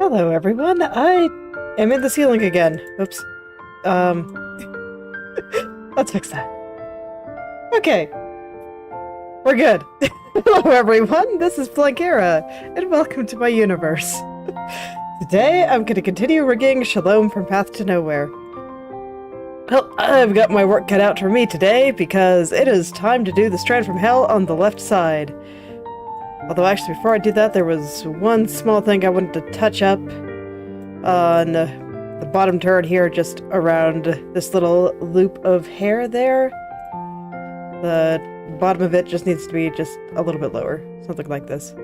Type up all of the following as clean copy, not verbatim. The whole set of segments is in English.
Hello, everyone. I am in the ceiling again. Oops. Let's fix that. Okay. We're good. Hello, everyone. This is Blankera, and welcome to my universe. Today, I'm going to continue rigging Shalom from Path to Nowhere. Well, I've got my work cut out for me today, because it is time to do the Strand from Hell on the left side. Although, actually, before I do that, there was one small thing I wanted to touch up on the bottom turn here, just around this little loop of hair there. The bottom of it just needs to be just a little bit lower, something like this.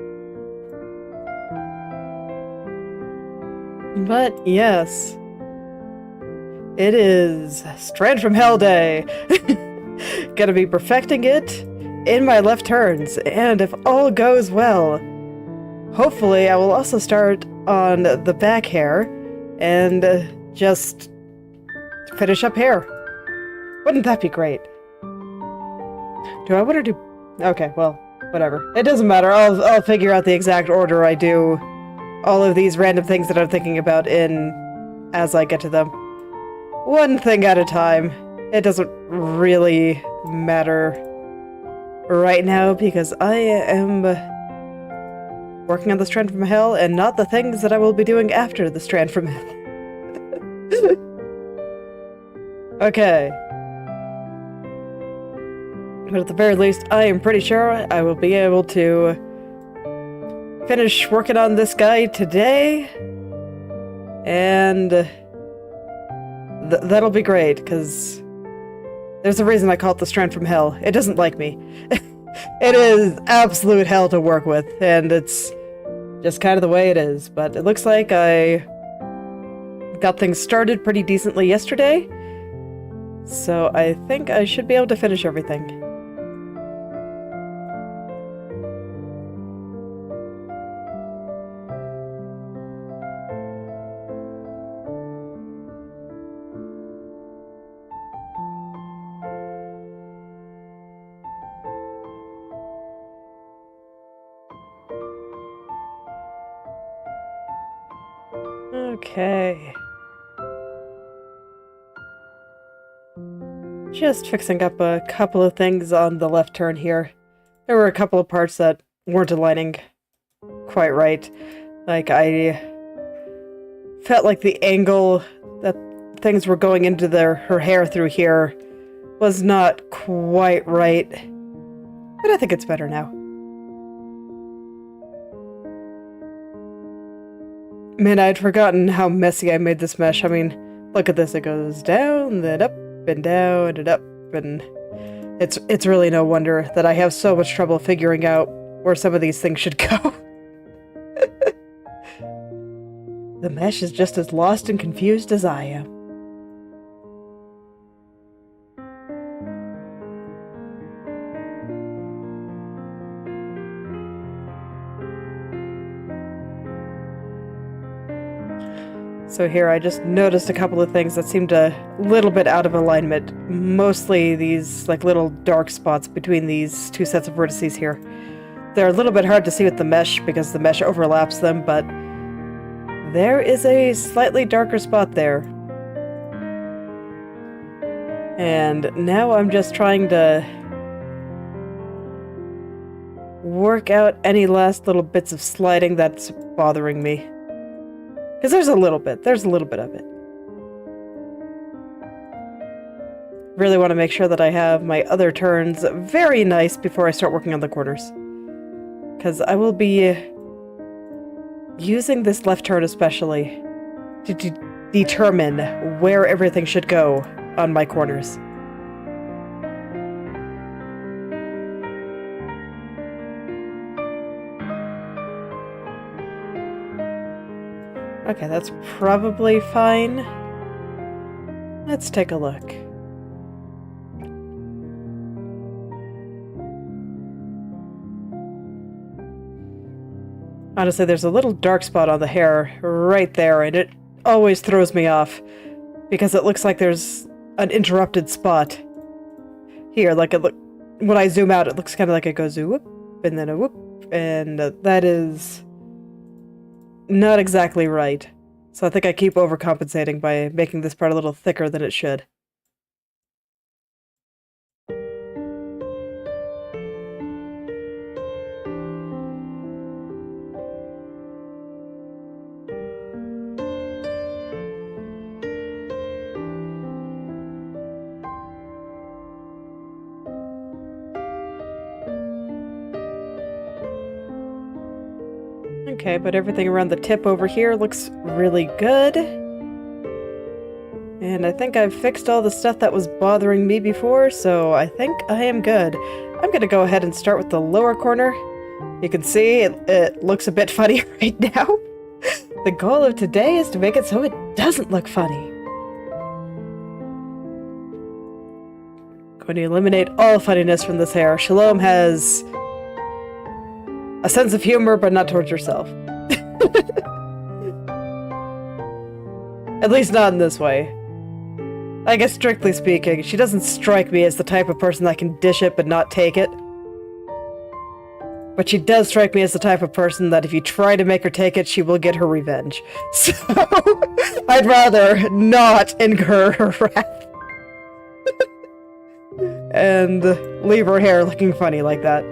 But yes, it is Strand from Hell Day. Gonna be perfecting it in my left turns, and if all goes well, hopefully I will also start on the back hair and just finish up hair. Wouldn't that be great? Do I want to do... Okay, well, whatever. It doesn't matter. I'll figure out the exact order I do all of these random things that I'm thinking about in as I get to them. One thing at a time. It doesn't really matter right now because I am working on the Strand from Hell and not the things that I will be doing after the Strand from Hell. Okay. But at the very least, I am pretty sure I will be able to finish working on this guy today. And that'll be great, because there's a reason I call it the Strand from Hell. It doesn't like me. It is absolute hell to work with, and it's just kind of the way it is. But it looks like I got things started pretty decently yesterday, so I think I should be able to finish everything. Okay. Just fixing up a couple of things on the left turn here. There were a couple of parts that weren't aligning quite right. Like, I felt like the angle that things were going into her hair through here was not quite right. But I think it's better now. Man, I'd forgotten how messy I made this mesh. I mean, look at this. It goes down, then up, and down, and up, and it's really no wonder that I have so much trouble figuring out where some of these things should go. The mesh is just as lost and confused as I am. So here I just noticed a couple of things that seemed a little bit out of alignment. Mostly these like little dark spots between these two sets of vertices here. They're a little bit hard to see with the mesh because the mesh overlaps them, but there is a slightly darker spot there. And now I'm just trying to work out any last little bits of sliding that's bothering me. Because there's a little bit of it. Really want to make sure that I have my other turns very nice before I start working on the corners. Because I will be using this left turn especially to determine where everything should go on my corners. Okay, that's probably fine. Let's take a look. Honestly, there's a little dark spot on the hair right there, and it always throws me off because it looks like there's an interrupted spot here. Like when I zoom out, it looks kind of like it goes a whoop and then a whoop, and that is not exactly right. So I think I keep overcompensating by making this part a little thicker than it should. Okay, but everything around the tip over here looks really good. And I think I've fixed all the stuff that was bothering me before, so I think I am good. I'm gonna go ahead and start with the lower corner. You can see it looks a bit funny right now. The goal of today is to make it so it doesn't look funny. Going to eliminate all funniness from this hair. Shalom has a sense of humor, but not towards herself. At least not in this way. I guess strictly speaking, she doesn't strike me as the type of person that can dish it but not take it. But she does strike me as the type of person that if you try to make her take it, she will get her revenge. So, I'd rather not incur her wrath. And leave her hair looking funny like that.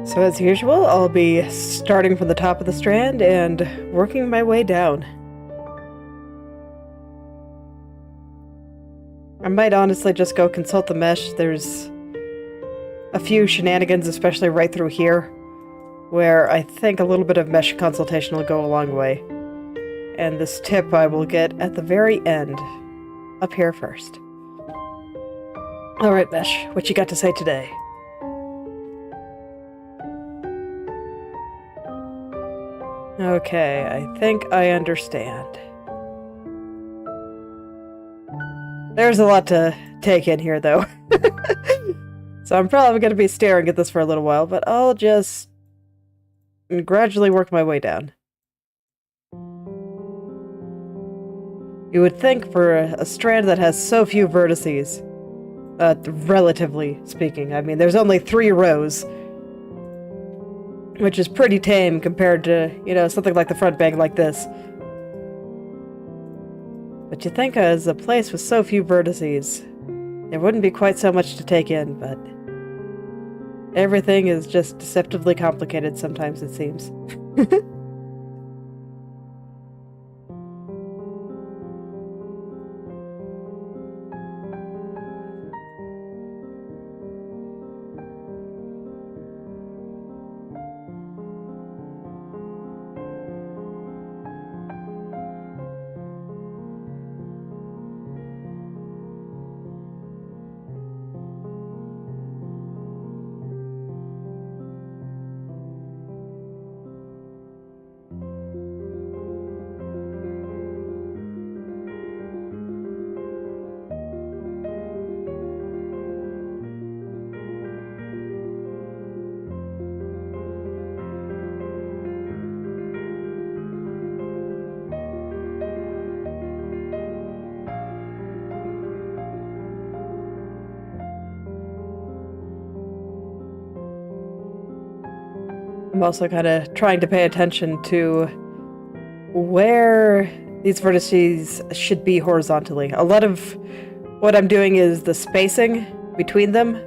So as usual, I'll be starting from the top of the strand and working my way down. I might honestly just go consult the mesh. There's a few shenanigans, especially right through here, where I think a little bit of mesh consultation will go a long way. And this tip I will get at the very end, up here first. Alright, Mesh, what you got to say today? Okay, I think I understand. There's a lot to take in here, though. So I'm probably going to be staring at this for a little while, but I'll just gradually work my way down. You would think for a strand that has so few vertices, relatively speaking, I mean, there's only 3 rows, which is pretty tame compared to, you know, something like the front bang like this. But you think as a place with so few vertices, there wouldn't be quite so much to take in, but everything is just deceptively complicated sometimes, it seems. I'm also kind of trying to pay attention to where these vertices should be horizontally. A lot of what I'm doing is the spacing between them,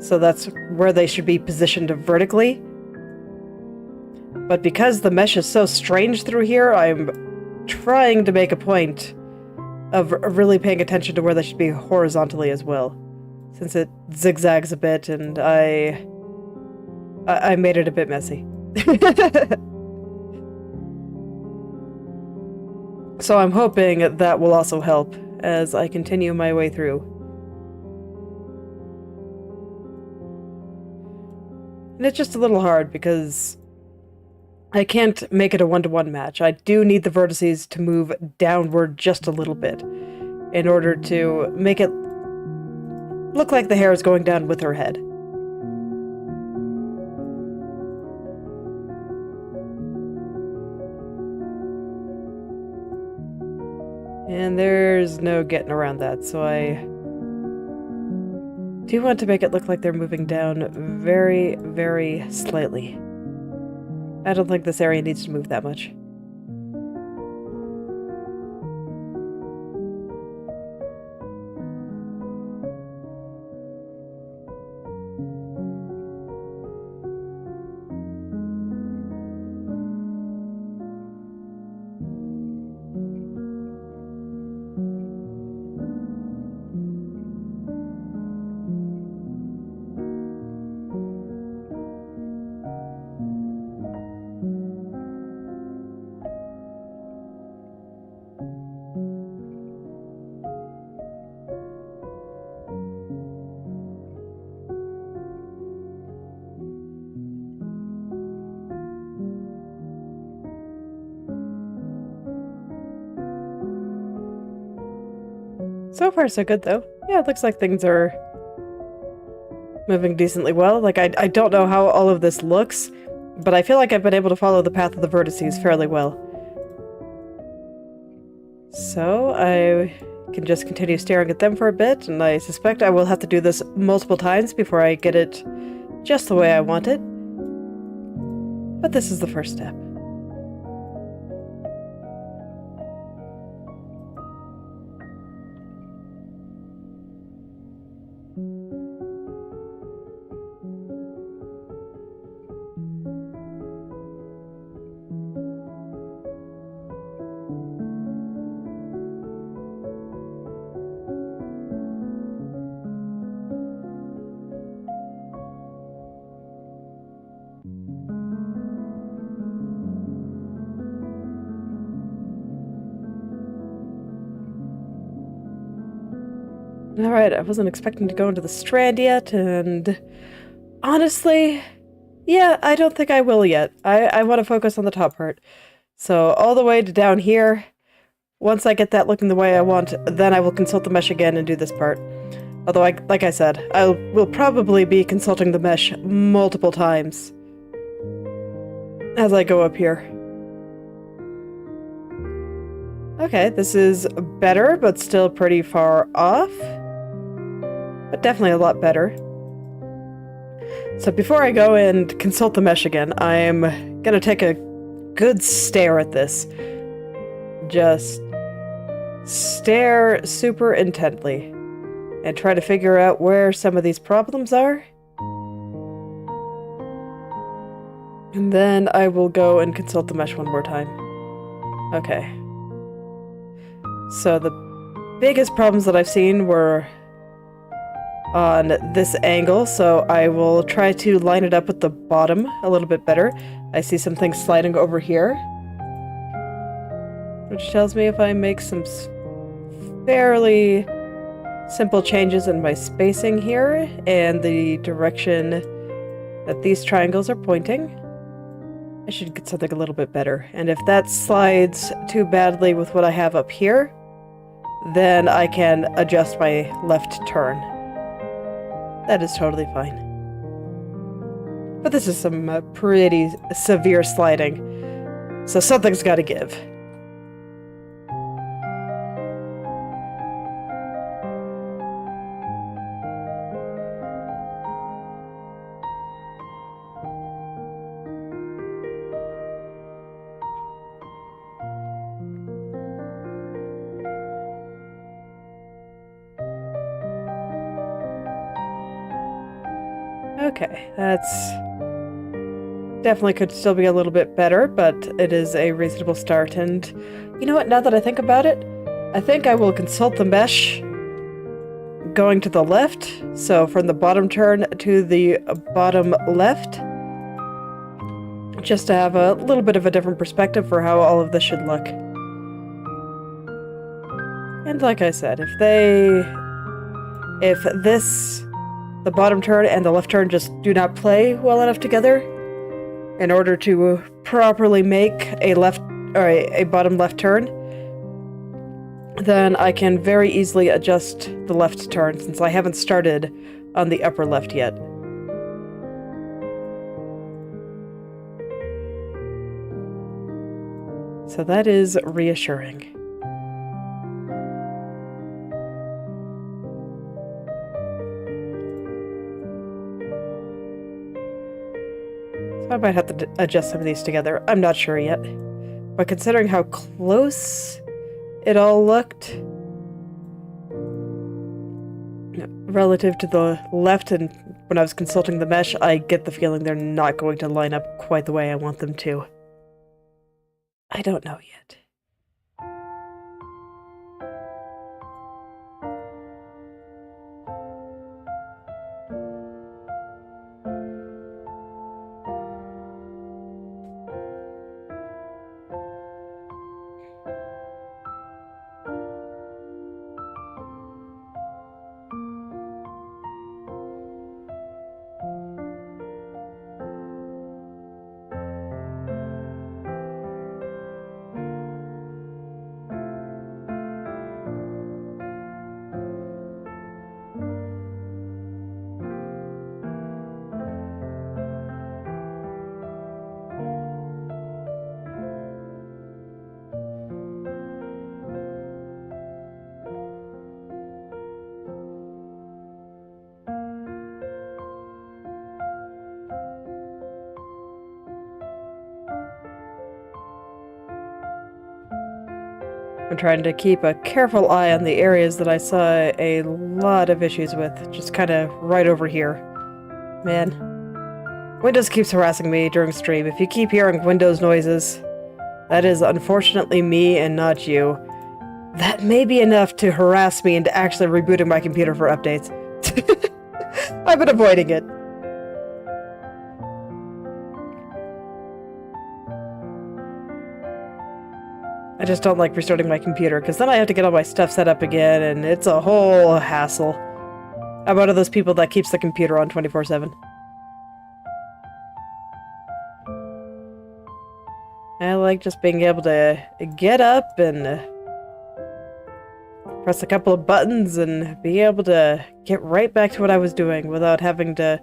so that's where they should be positioned vertically. But because the mesh is so strange through here, I'm trying to make a point of really paying attention to where they should be horizontally as well, since it zigzags a bit and I made it a bit messy. So I'm hoping that will also help, as I continue my way through. And it's just a little hard because I can't make it a one-to-one match. I do need the vertices to move downward just a little bit in order to make it look like the hair is going down with her head. And there's no getting around that, so I do want to make it look like they're moving down very, very slightly. I don't think this area needs to move that much. So far, so good, though. Yeah, it looks like things are moving decently well. Like, I don't know how all of this looks, but I feel like I've been able to follow the path of the vertices fairly well. So, I can just continue staring at them for a bit, and I suspect I will have to do this multiple times before I get it just the way I want it. But this is the first step. Alright, I wasn't expecting to go into the strand yet, and honestly, yeah, I don't think I will yet. I want to focus on the top part. So all the way to down here, once I get that looking the way I want, then I will consult the mesh again and do this part. Although, like I said, I will probably be consulting the mesh multiple times as I go up here. Okay, this is better, but still pretty far off. But definitely a lot better. So before I go and consult the mesh again, I'm gonna take a good stare at this. Just stare super intently and try to figure out where some of these problems are. And then I will go and consult the mesh one more time. Okay. So the biggest problems that I've seen were on this angle, so I will try to line it up with the bottom a little bit better. I see some things sliding over here, which tells me if I make some fairly simple changes in my spacing here and the direction that these triangles are pointing, I should get something a little bit better. And if that slides too badly with what I have up here, then I can adjust my left turn. That is totally fine. But this is some pretty severe sliding, so something's got to give. Okay, that's definitely could still be a little bit better, but it is a reasonable start. And you know what, now that I think about it, I think I will consult the mesh going to the left, so from the bottom turn to the bottom left, just to have a little bit of a different perspective for how all of this should look. And like I said, if the bottom turn and the left turn just do not play well enough together in order to properly make a bottom left turn, then I can very easily adjust the left turn since I haven't started on the upper left yet. So that is reassuring. So I might have to adjust some of these together. I'm not sure yet. But considering how close it all looked relative to the left, and when I was consulting the mesh, I get the feeling they're not going to line up quite the way I want them to. I don't know yet. I'm trying to keep a careful eye on the areas that I saw a lot of issues with, just kind of right over here. Man, Windows keeps harassing me during stream. If you keep hearing Windows noises, that is unfortunately me and not you. That may be enough to harass me into actually rebooting my computer for updates. I've been avoiding it. I just don't like restarting my computer, because then I have to get all my stuff set up again, and it's a whole hassle. I'm one of those people that keeps the computer on 24/7. I like just being able to get up and press a couple of buttons and be able to get right back to what I was doing without having to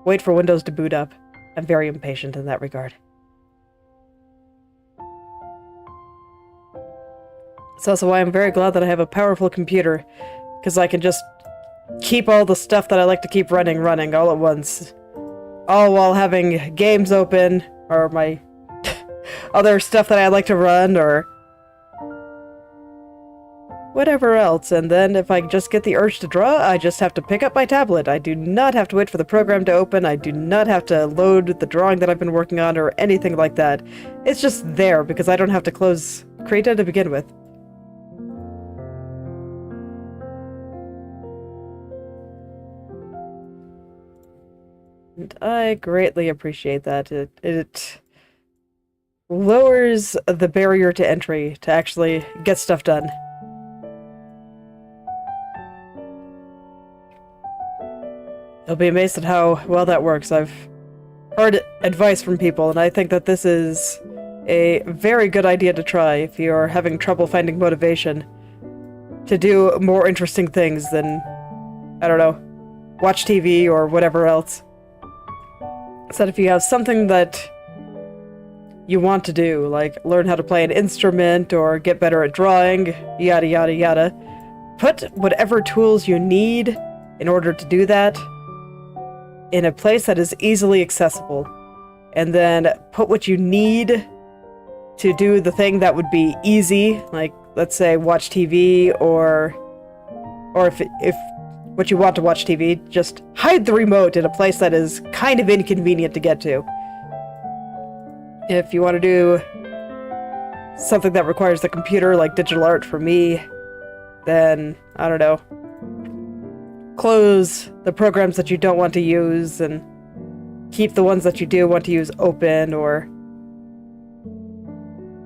wait for Windows to boot up. I'm very impatient in that regard. It's also why I'm very glad that I have a powerful computer, because I can just keep all the stuff that I like to keep running all at once. All while having games open, or my other stuff that I like to run, or whatever else. And then if I just get the urge to draw, I just have to pick up my tablet. I do not have to wait for the program to open. I do not have to load the drawing that I've been working on or anything like that. It's just there because I don't have to close Krita to begin with. And I greatly appreciate that. It lowers the barrier to entry to actually get stuff done. You'll be amazed at how well that works. I've heard advice from people, and I think that this is a very good idea to try if you're having trouble finding motivation to do more interesting things than, I don't know, watch TV or whatever else. So that if you have something that you want to do, like learn how to play an instrument or get better at drawing, yada yada yada, put whatever tools you need in order to do that in a place that is easily accessible, and then put what you need to do the thing that would be easy, like let's say watch TV, or if what you want to watch TV, just hide the remote in a place that is kind of inconvenient to get to. If you want to do something that requires the computer, like digital art for me, then, I don't know, close the programs that you don't want to use and keep the ones that you do want to use open, or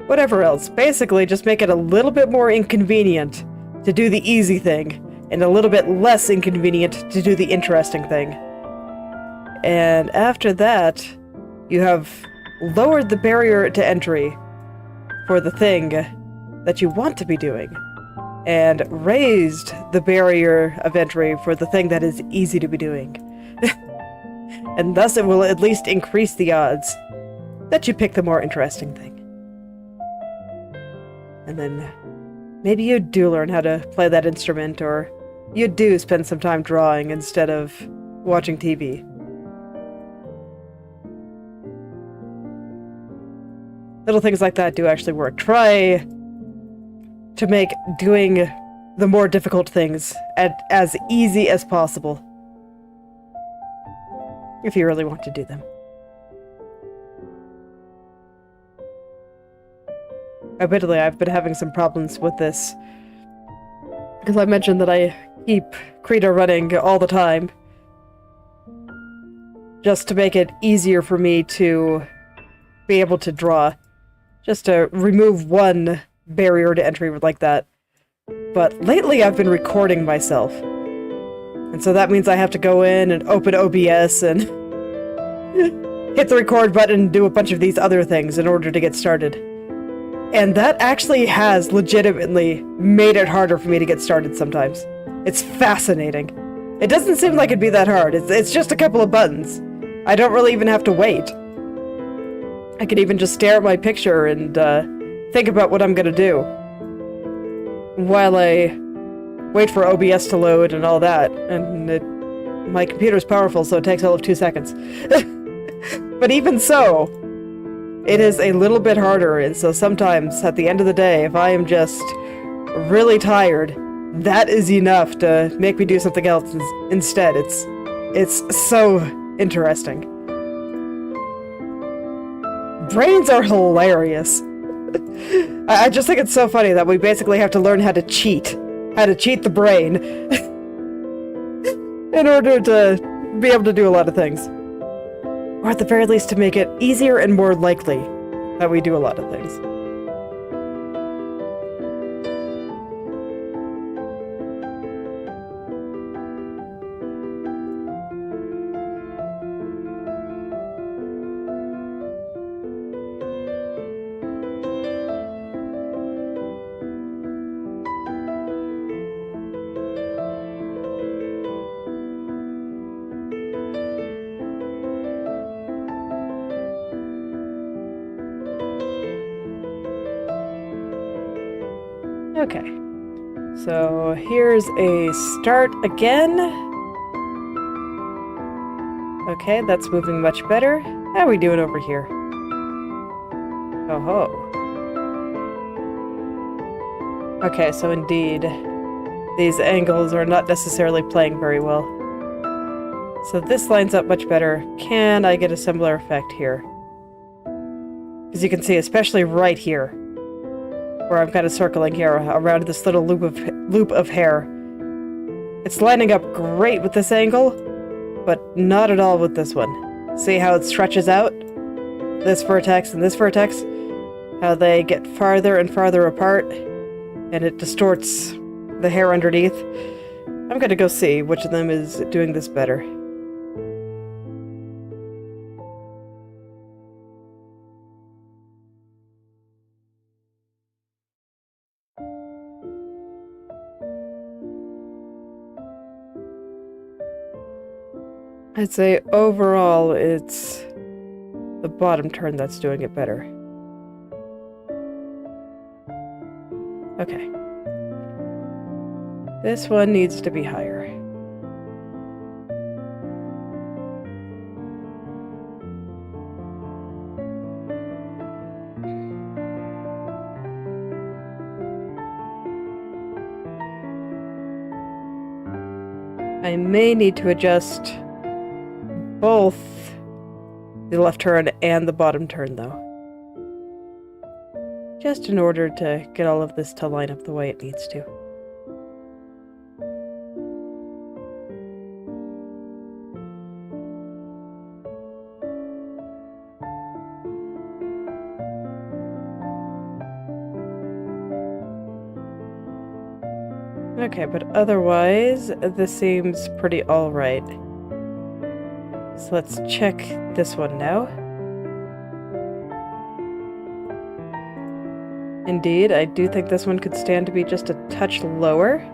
whatever else. Basically, just make it a little bit more inconvenient to do the easy thing, and a little bit less inconvenient to do the interesting thing. And after that, you have lowered the barrier to entry for the thing that you want to be doing, and raised the barrier of entry for the thing that is easy to be doing. And thus it will at least increase the odds that you pick the more interesting thing. And then maybe you do learn how to play that instrument, or you do spend some time drawing instead of watching TV. Little things like that do actually work. Try to make doing the more difficult things as easy as possible, if you really want to do them. Admittedly, I've been having some problems with this, because I mentioned that I keep Krita running all the time, just to make it easier for me to be able to draw. Just to remove one barrier to entry like that. But lately I've been recording myself. And so that means I have to go in and open OBS and hit the record button and do a bunch of these other things in order to get started. And that actually has legitimately made it harder for me to get started sometimes. It's fascinating. It doesn't seem like it'd be that hard. It's just a couple of buttons. I don't really even have to wait. I can even just stare at my picture and think about what I'm gonna do while I wait for OBS to load and all that. And my computer's powerful, so it takes all of 2 seconds. But even so, it is a little bit harder, and so sometimes at the end of the day, if I am just really tired, that is enough to make me do something else instead. It's so interesting. Brains are hilarious. I just think it's so funny that we basically have to learn how to cheat the brain in order to be able to do a lot of things. Or at the very least to make it easier and more likely that we do a lot of things. Okay, so here's a start again. Okay, that's moving much better. How are we doing over here? Oh ho. Okay, so indeed, these angles are not necessarily playing very well. So this lines up much better. Can I get a similar effect here? As you can see, especially right here, where I'm kind of circling here around this little loop of hair. It's lining up great with this angle, but not at all with this one. See how it stretches out? This vertex and this vertex? How they get farther and farther apart, and it distorts the hair underneath. I'm gonna go see which of them is doing this better. I'd say overall it's the bottom turn that's doing it better. Okay. This one needs to be higher. I may need to adjust both the left turn and the bottom turn, though. Just in order to get all of this to line up the way it needs to. Okay, but otherwise, this seems pretty alright. So let's check this one now. Indeed, I do think this one could stand to be just a touch lower.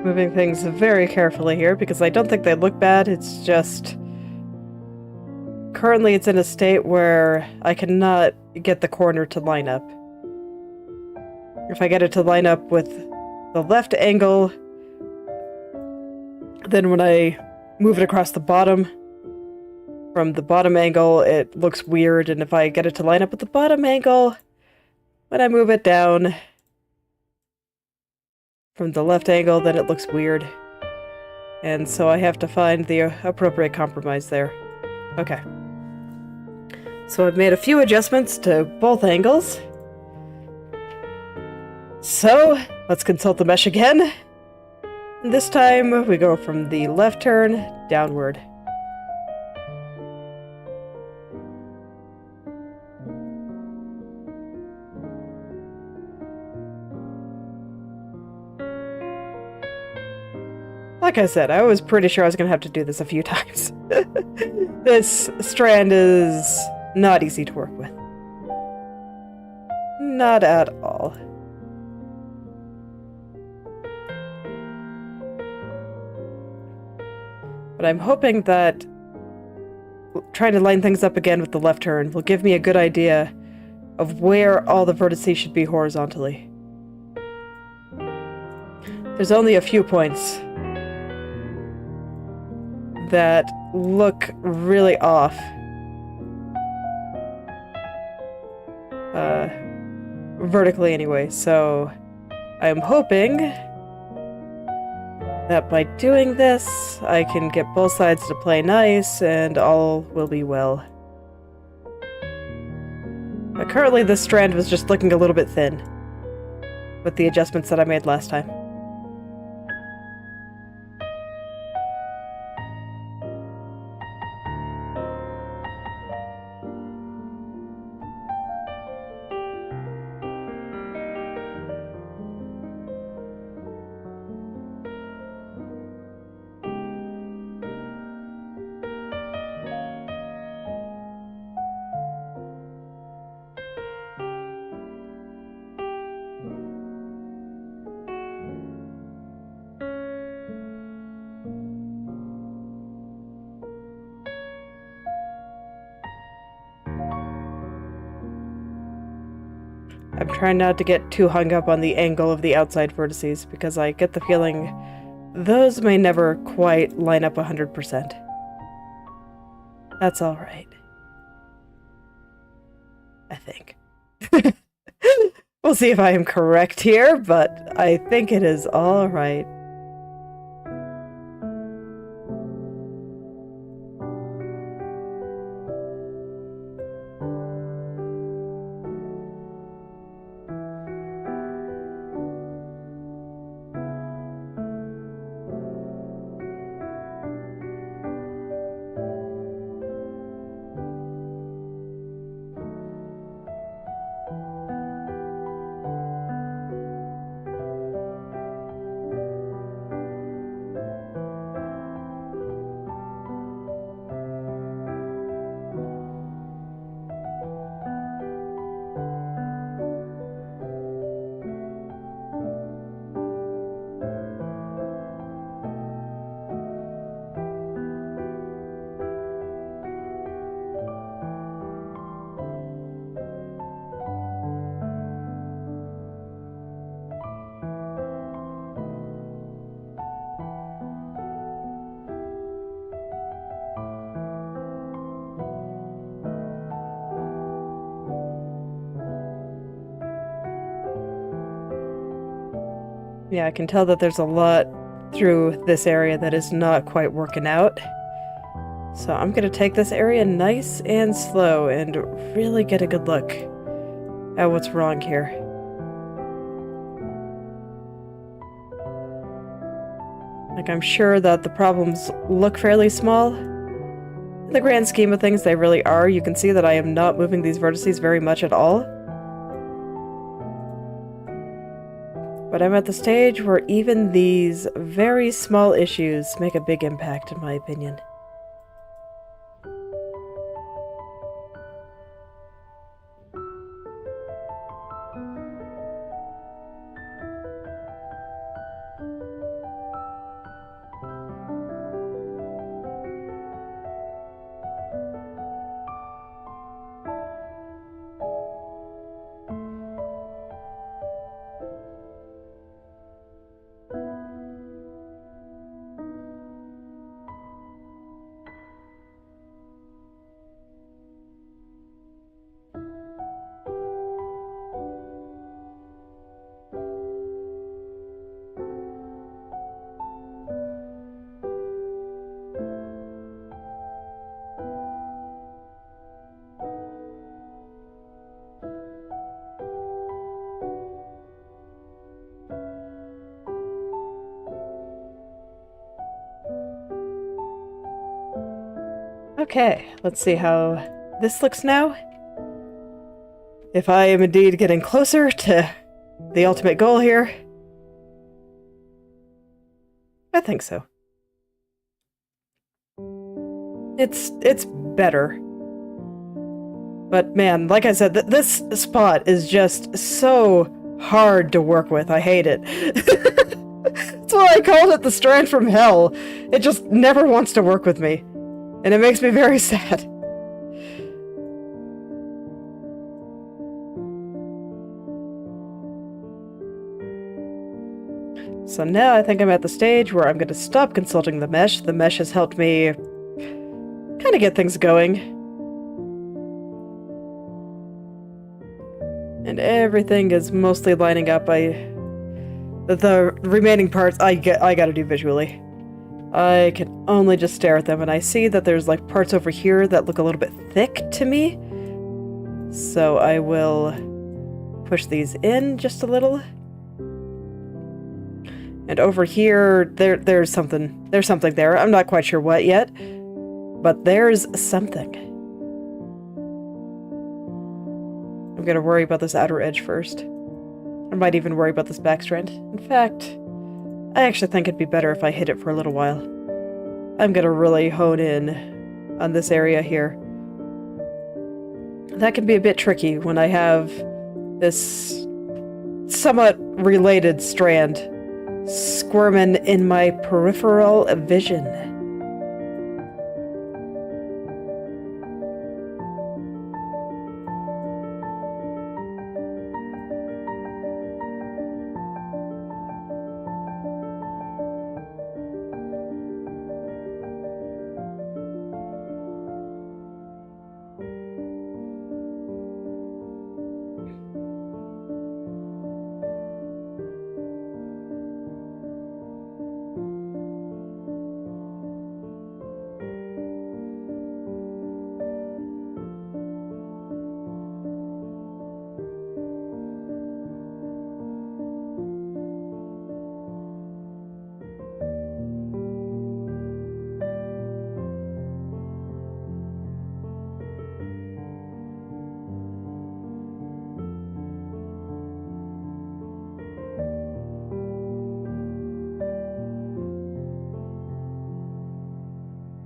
Moving things very carefully here because I don't think they look bad, it's just... Currently it's in a state where I cannot get the corner to line up. If I get it to line up with the left angle, then when I move it across the bottom, from the bottom angle, it looks weird, and if I get it to line up with the bottom angle, when I move it down from the left angle, then it looks weird. And so I have to find the appropriate compromise there. Okay. So I've made a few adjustments to both angles. So, let's consult the mesh again. This time, we go from the left turn downward. Like I said, I was pretty sure I was going to have to do this a few times. This strand is not easy to work with. Not at all. But I'm hoping that trying to line things up again with the left turn will give me a good idea of where all the vertices should be horizontally. There's only a few points that look really off. Vertically anyway, so I'm hoping that by doing this, I can get both sides to play nice and all will be well. But currently this strand was just looking a little bit thin with the adjustments that I made last time. I'm trying not to get too hung up on the angle of the outside vertices, because I get the feeling those may never quite line up 100%. That's alright. I think. We'll see if I am correct here, but I think it is alright. Yeah, I can tell that there's a lot through this area that is not quite working out. So I'm gonna take this area nice and slow and really get a good look at what's wrong here. Like, I'm sure that the problems look fairly small. In the grand scheme of things, they really are. You can see that I am not moving these vertices very much at all. But I'm at the stage where even these very small issues make a big impact, in my opinion. Okay, let's see how this looks now. If I am indeed getting closer to the ultimate goal here. I think so. It's better. But man, like I said, this spot is just so hard to work with. I hate it. That's why I called it the strand from hell. It just never wants to work with me. And it makes me very sad. So now I think I'm at the stage where I'm going to stop consulting the mesh. The mesh has helped me kind of get things going. And everything is mostly lining up. The remaining parts I gotta do visually. I can only just stare at them, and I see that there's like parts over here that look a little bit thick to me. So I will push these in just a little. And over here, there's something there. I'm not quite sure what yet, but there's something. I'm gonna worry about this outer edge first. I might even worry about this back strand. In fact, I actually think it'd be better if I hid it for a little while. I'm gonna really hone in on this area here. That can be a bit tricky when I have this somewhat related strand squirming in my peripheral vision.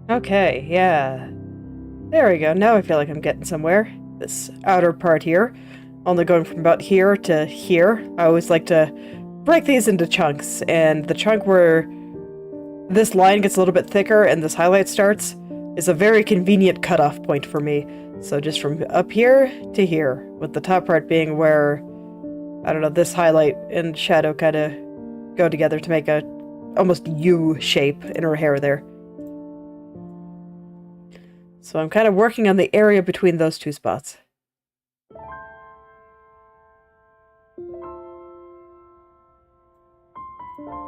Okay, yeah. There we go. Now I feel like I'm getting somewhere. This outer part here. Only going from about here to here. I always like to break these into chunks, and the chunk where this line gets a little bit thicker and this highlight starts is a very convenient cutoff point for me. So just from up here to here, with the top part being where, I don't know, this highlight and shadow kind of go together to make a almost U shape in her hair there. So I'm kind of working on the area between those two spots.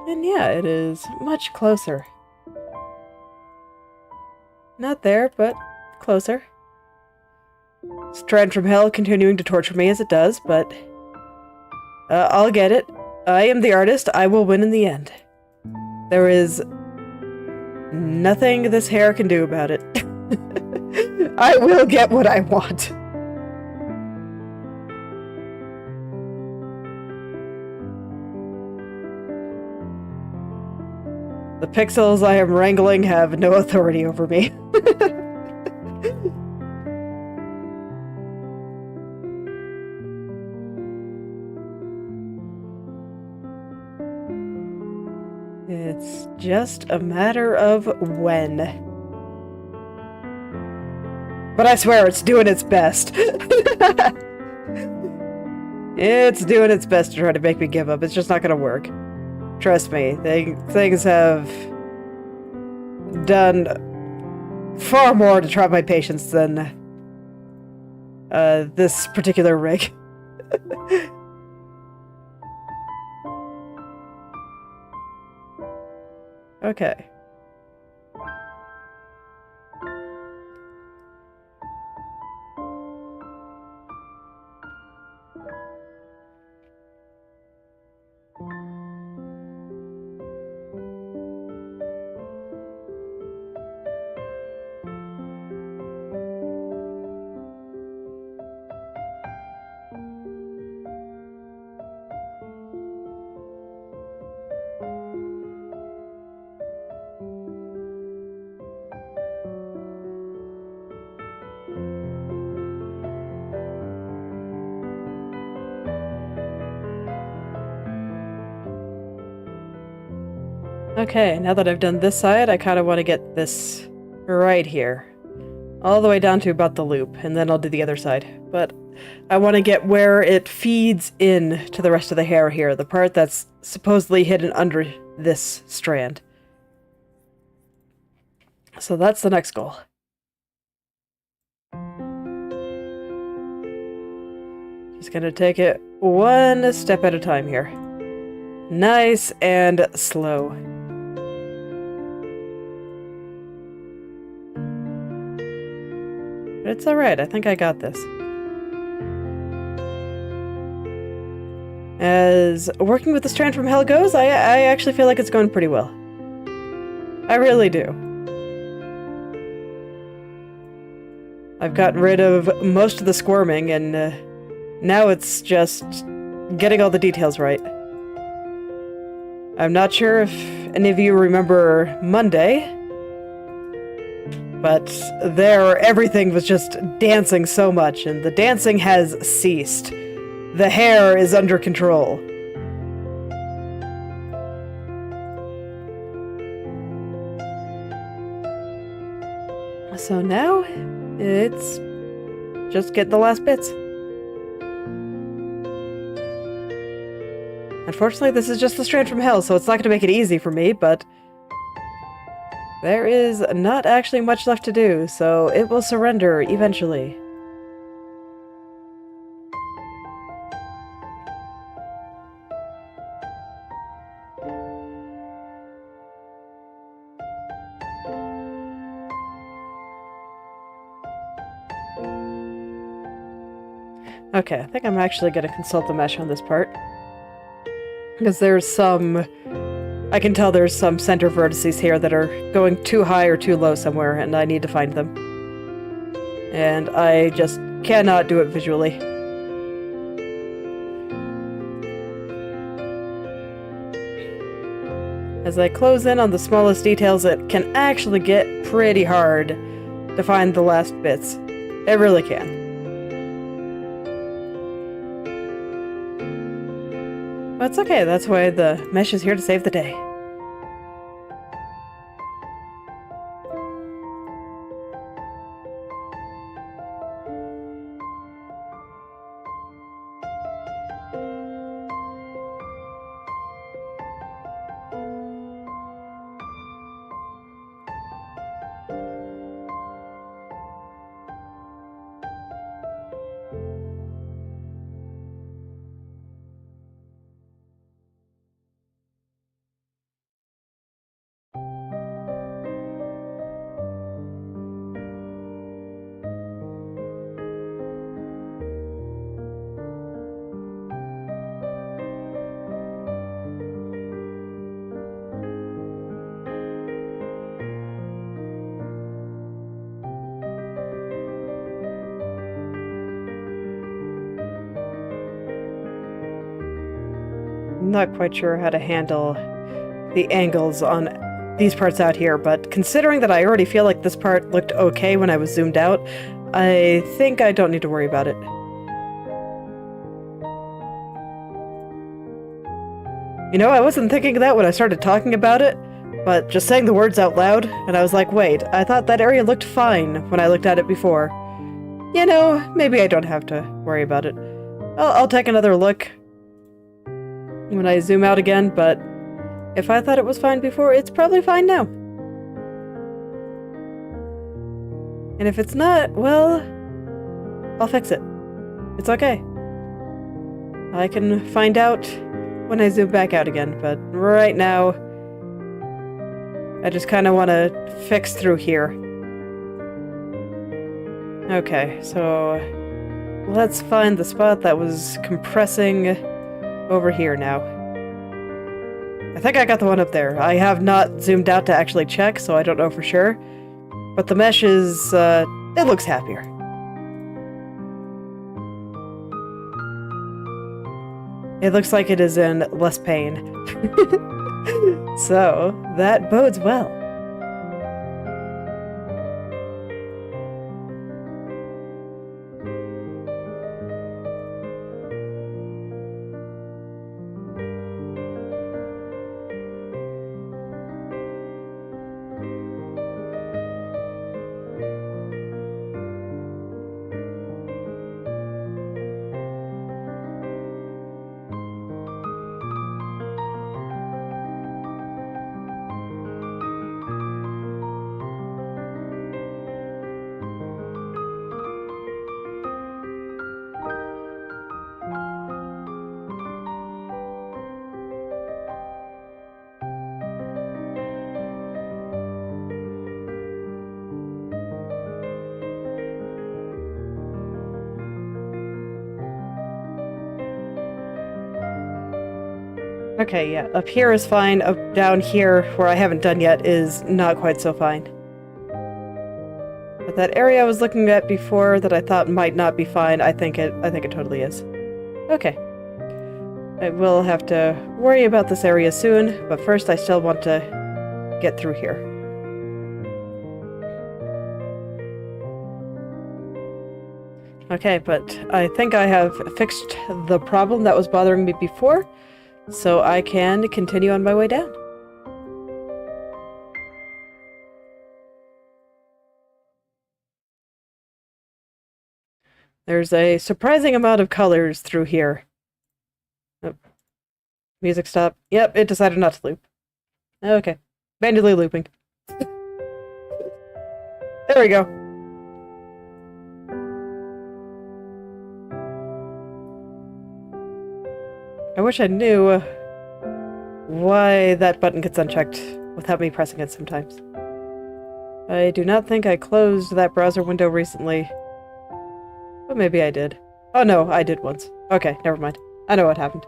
And yeah, it is much closer. Not there, but closer. Strand from hell continuing to torture me as it does, but I'll get it. I am the artist. I will win in the end. There is nothing this hair can do about it. I will get what I want. The pixels I am wrangling have no authority over me. It's just a matter of when. But I swear it's doing its best. It's doing its best to try to make me give up. It's just not gonna work. Trust me, things have done far more to try my patience than this particular rig. Okay. Okay, now that I've done this side, I kind of want to get this right here. All the way down to about the loop, and then I'll do the other side. But I want to get where it feeds in to the rest of the hair here, the part that's supposedly hidden under this strand. So that's the next goal. Just gonna take it one step at a time here. Nice and slow. But it's alright, I think I got this. As working with the strand from hell goes, I actually feel like it's going pretty well. I really do. I've gotten rid of most of the squirming, and now it's just getting all the details right. I'm not sure if any of you remember Monday, but there everything was just dancing so much, and the dancing has ceased. The hair is under control. So now, it's just get the last bits. Unfortunately, this is just the strand from hell, so it's not going to make it easy for me, but there is not actually much left to do, so it will surrender eventually. Okay, I think I'm actually going to consult the mesh on this part. Because there's some... I can tell there's some center vertices here that are going too high or too low somewhere, and I need to find them. And I just cannot do it visually. As I close in on the smallest details, it can actually get pretty hard to find the last bits. It really can. But it's okay, that's why the mesh is here to save the day. I'm not quite sure how to handle the angles on these parts out here, but considering that I already feel like this part looked okay when I was zoomed out, I think I don't need to worry about it. You know, I wasn't thinking of that when I started talking about it, but just saying the words out loud, and I was like, wait, I thought that area looked fine when I looked at it before. You know, maybe I don't have to worry about it. I'll take another look when I zoom out again, but if I thought it was fine before, it's probably fine now. And if it's not, well, I'll fix it. It's okay. I can find out when I zoom back out again, but right now, I just kind of want to fix through here. Okay, so let's find the spot that was compressing over here now. I think I got the one up there. I have not zoomed out to actually check, so I don't know for sure. But the mesh is, it looks happier. It looks like it is in less pain. So, that bodes well. Okay, yeah, up here is fine. Up down here, where I haven't done yet, is not quite so fine. But that area I was looking at before that I thought might not be fine, I think it totally is. Okay. I will have to worry about this area soon, but first I still want to get through here. Okay, but I think I have fixed the problem that was bothering me before, so I can continue on my way down. There's a surprising amount of colors through here. Oh. Music stop. Yep, it decided not to loop. Okay. Manually looping. There we go. I wish I knew why that button gets unchecked without me pressing it sometimes. I do not think I closed that browser window recently. But maybe I did. Oh no, I did once. Okay, never mind. I know what happened.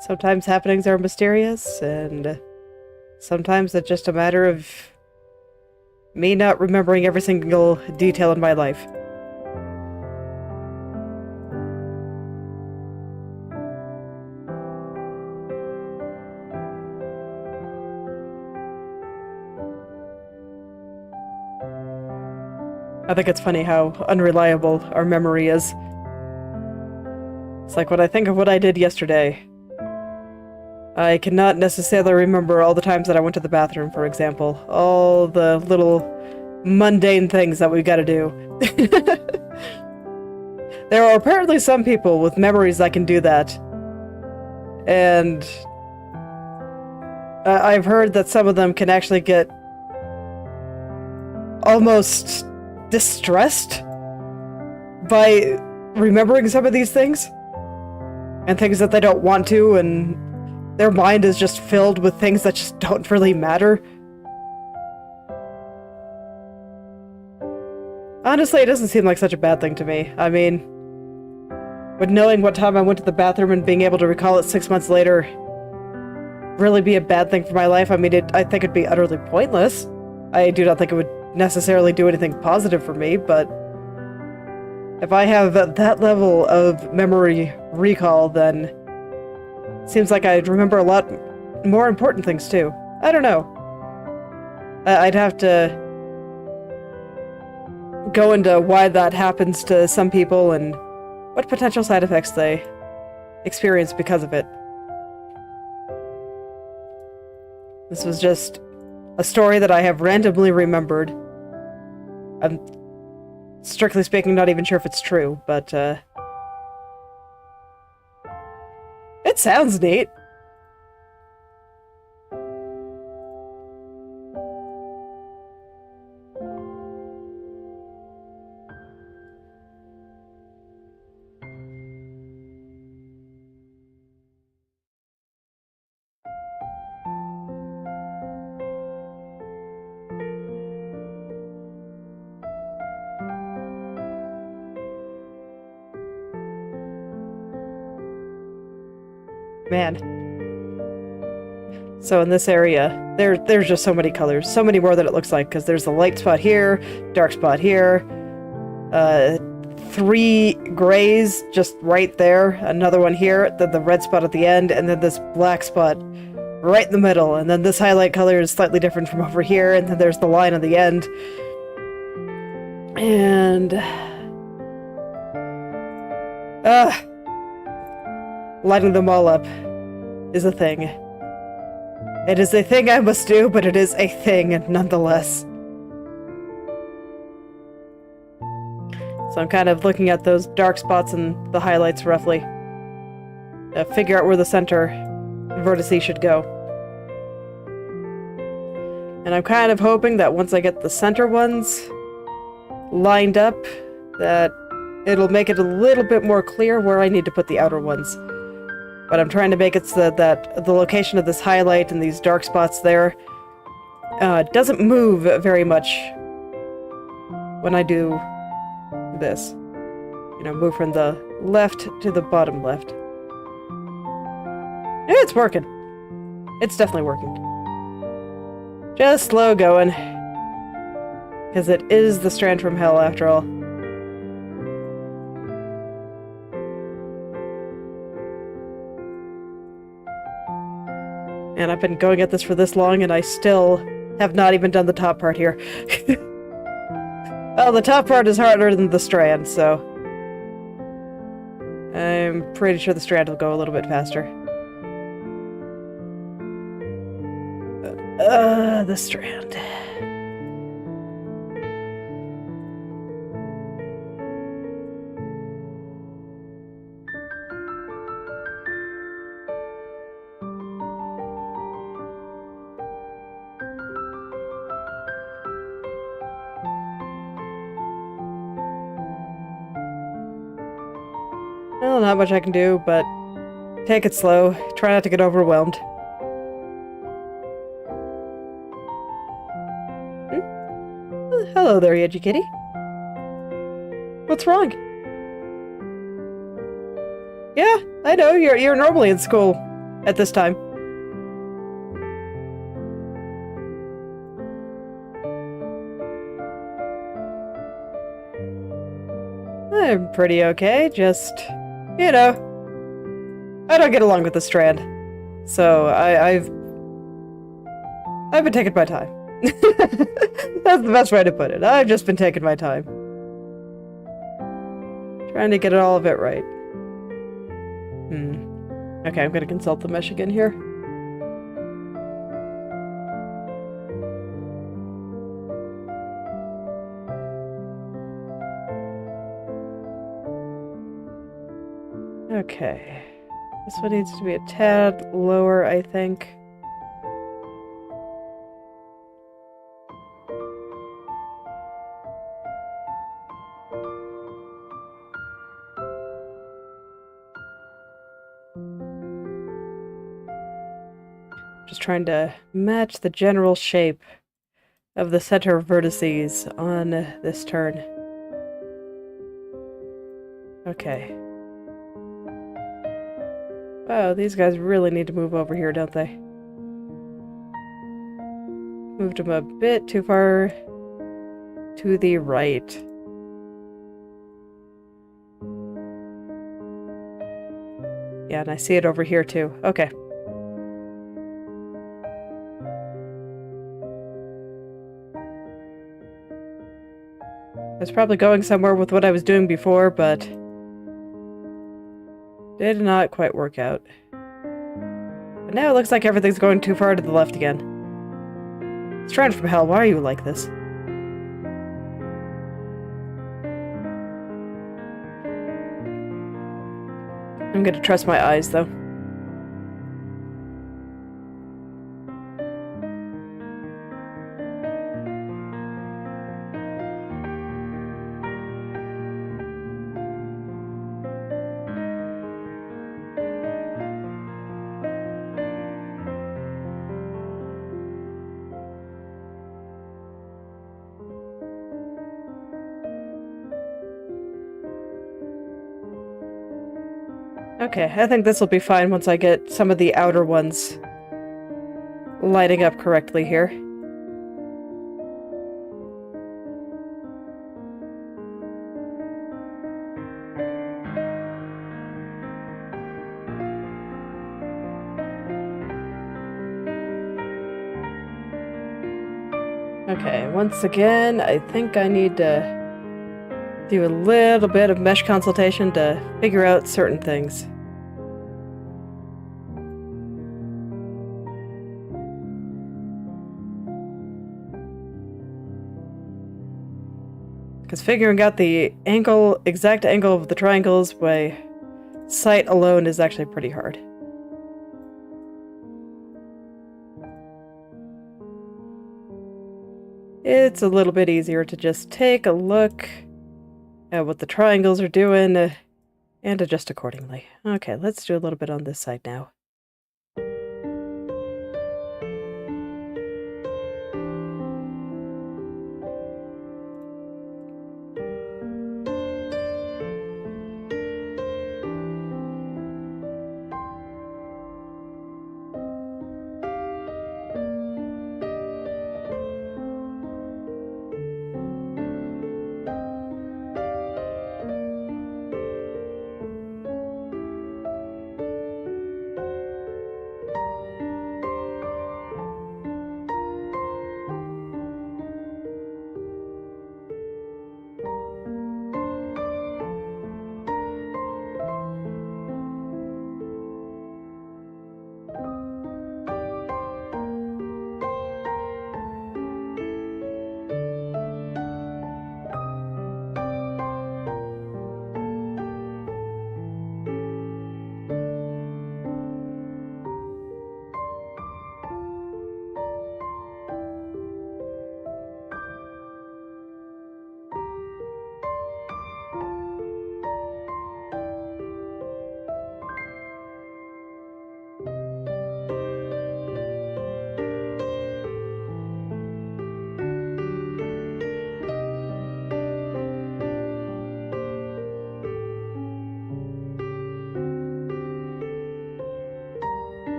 Sometimes happenings are mysterious, and sometimes it's just a matter of me not remembering every single detail in my life. I think it's funny how unreliable our memory is. It's like when I think of what I did yesterday, I cannot necessarily remember all the times that I went to the bathroom, for example. All the little mundane things that we've got to do. There are apparently some people with memories that can do that. And I've heard that some of them can actually get almost distressed by remembering some of these things. And things that they don't want to, and their mind is just filled with things that just don't really matter. Honestly, it doesn't seem like such a bad thing to me. I mean, would knowing what time I went to the bathroom and being able to recall it 6 months later really be a bad thing for my life? I mean, I think it'd be utterly pointless. I do not think it would necessarily do anything positive for me, but If I have that level of memory recall, then it seems like I'd remember a lot more important things too. I don't know. I'd have to go into why that happens to some people and what potential side effects they experience because of it. This was just a story that I have randomly remembered. I'm, strictly speaking, not even sure if it's true, but, it sounds neat. Man. So in this area, there's just so many colors. So many more than it looks like, because there's a light spot here, dark spot here, 3 grays just right there, another one here, then the red spot at the end, and then this black spot right in the middle, and then this highlight color is slightly different from over here, and then there's the line on the end. And... lighting them all up is a thing. It is a thing I must do, but it is a thing nonetheless. So I'm kind of looking at those dark spots and the highlights roughly. Figure out where the center vertices should go. And I'm kind of hoping that once I get the center ones lined up, that it'll make it a little bit more clear where I need to put the outer ones. But I'm trying to make it so that the location of this highlight and these dark spots there doesn't move very much when I do this. You know, move from the left to the bottom left. Yeah, it's working. It's definitely working. Just slow going. Because it is the strand from hell after all. And I've been going at this for this long, and I still have not even done the top part here. Well, the top part is harder than the strand, so... I'm pretty sure the strand will go a little bit faster. The strand. Well, not much I can do, but take it slow. Try not to get overwhelmed. Hello there, Edgy Kitty. What's wrong? Yeah, I know, you're normally in school at this time. I'm pretty okay, just... you know, I don't get along with the strand, so I've been taking my time. That's the best way to put it. I've just been taking my time. Trying to get all of it right. Okay, I'm gonna consult the mesh again here. Okay. This one needs to be a tad lower, I think. Just trying to match the general shape of the center vertices on this turn. Okay. Wow, these guys really need to move over here, don't they? Moved them a bit too far to the right. Yeah, and I see it over here too. Okay. I was probably going somewhere with what I was doing before, but did not quite work out. But now it looks like everything's going too far to the left again. Strand from hell, why are you like this? I'm gonna trust my eyes, though. Okay, I think this will be fine once I get some of the outer ones lighting up correctly here. Okay, once again, I think I need to do a little bit of mesh consultation to figure out certain things. Because figuring out the exact angle of the triangles by sight alone is actually pretty hard. It's a little bit easier to just take a look at what the triangles are doing and adjust accordingly. Okay, let's do a little bit on this side now.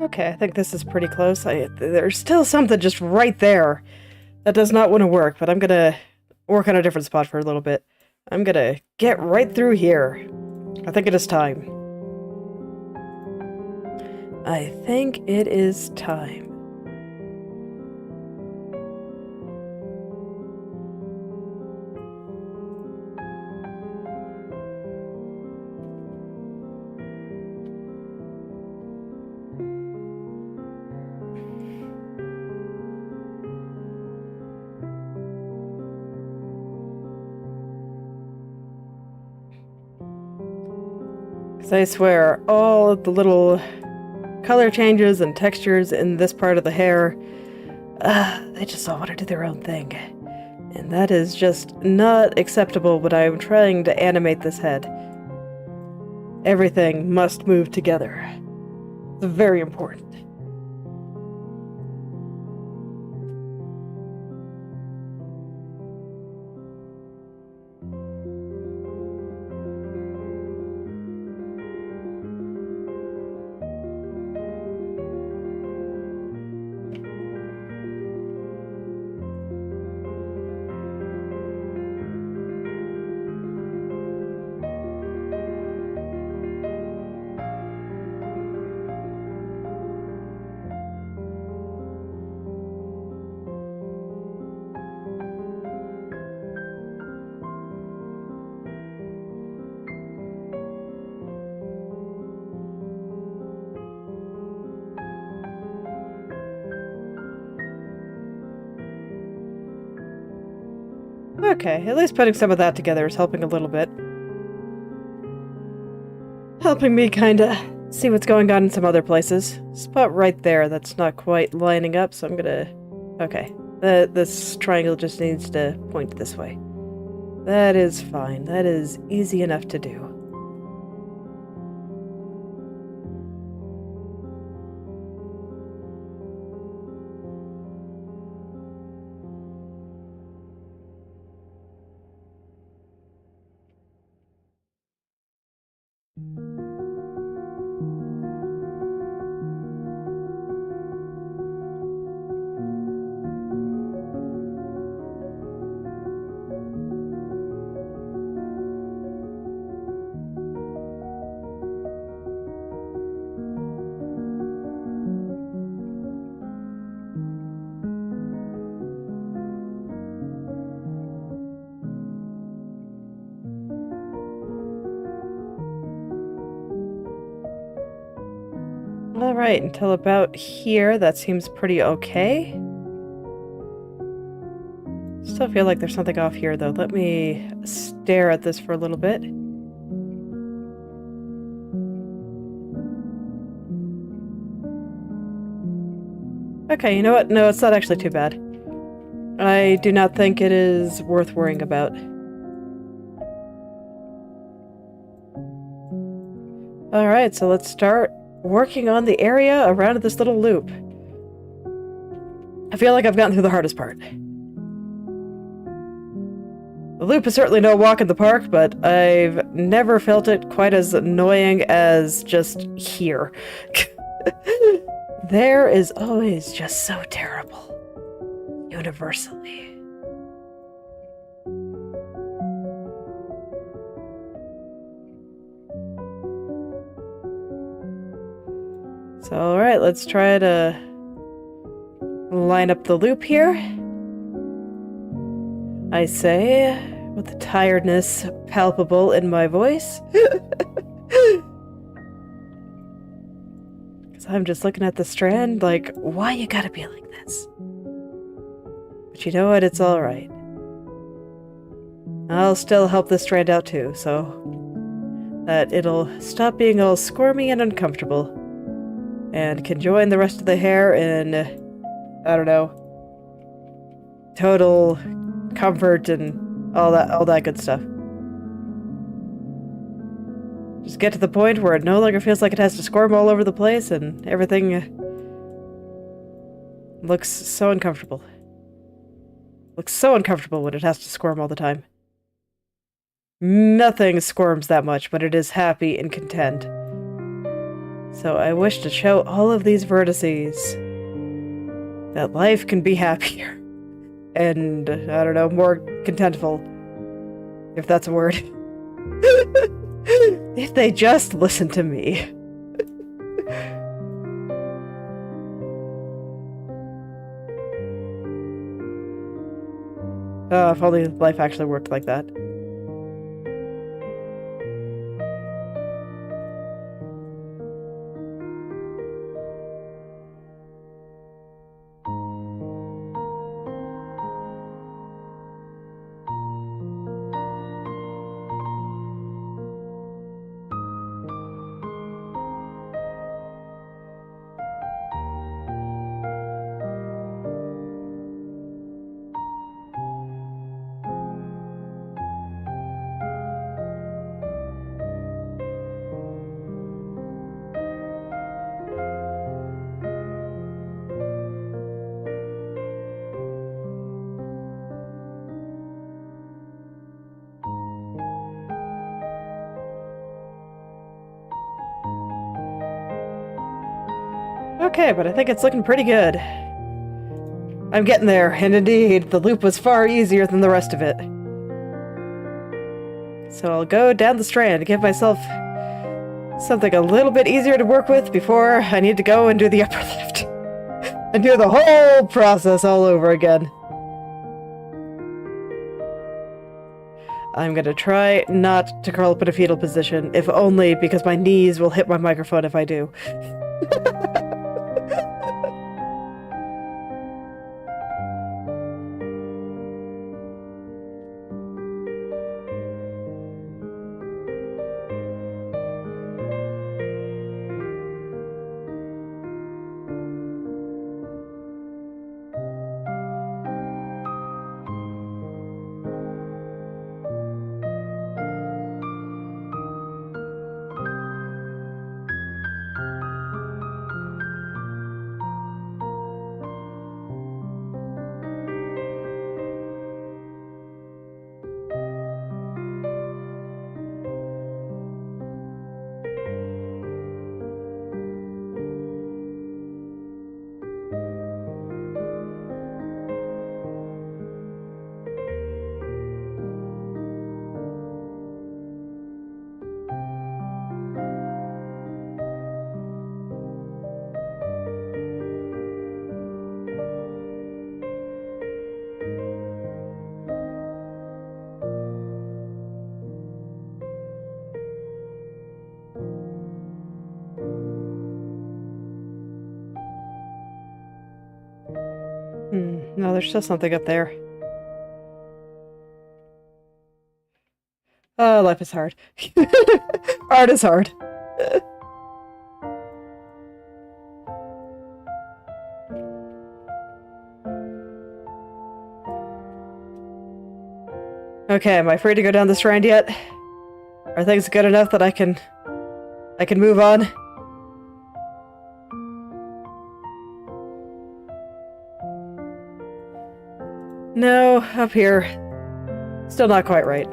Okay, I think this is pretty close. There's still something just right there that does not want to work, but I'm gonna work on a different spot for a little bit. I'm gonna get right through here. I think it is time. I think it is time. Because I swear, all of the little color changes and textures in this part of the hair, they just all want to do their own thing. And that is just not acceptable when I'm trying to animate this head. Everything must move together. It's very important. Okay, at least putting some of that together is helping a little bit. Helping me kinda see what's going on in some other places. Spot right there that's not quite lining up, so I'm gonna... Okay, this triangle just needs to point this way. That is fine. That is easy enough to do. Alright, until about here, that seems pretty okay. Still feel like there's something off here, though. Let me stare at this for a little bit. Okay, you know what? No, it's not actually too bad. I do not think it is worth worrying about. Alright, so let's start working on the area around this little loop. I feel like I've gotten through the hardest part. The loop is certainly no walk in the park, but I've never felt it quite as annoying as just here. There is always just so terrible. Universally. So, alright, let's try to line up the loop here. I say, with the tiredness palpable in my voice. Because I'm just looking at the strand like, why you gotta be like this? But you know what? It's alright. I'll still help this strand out too, so that it'll stop being all squirmy and uncomfortable. And can join the rest of the hair in, I don't know, total comfort and all that good stuff. Just get to the point where it no longer feels like it has to squirm all over the place and everything looks so uncomfortable. Looks so uncomfortable when it has to squirm all the time. Nothing squirms that much when it is happy and content. So I wish to show all of these vertices that life can be happier. And, I don't know, more contentful. If that's a word. If they just listen to me. If only life actually worked like that. Okay, but I think it's looking pretty good. I'm getting there, and indeed, the loop was far easier than the rest of it. So I'll go down the strand to give myself something a little bit easier to work with before I need to go and do the upper lift. And do the whole process all over again. I'm gonna try not to curl up in a fetal position, if only because my knees will hit my microphone if I do. No, there's still something up there. Oh, life is hard. Art is hard. Okay, am I free to go down the strand yet? Are things good enough that I can move on? No, up here. Still not quite right.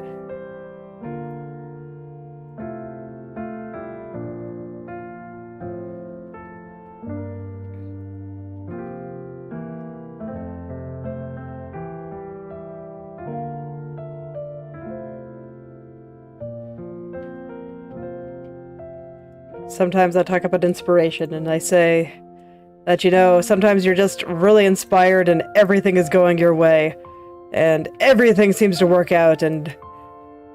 Sometimes I talk about inspiration and I say that, you know, sometimes you're just really inspired and everything is going your way. And everything seems to work out and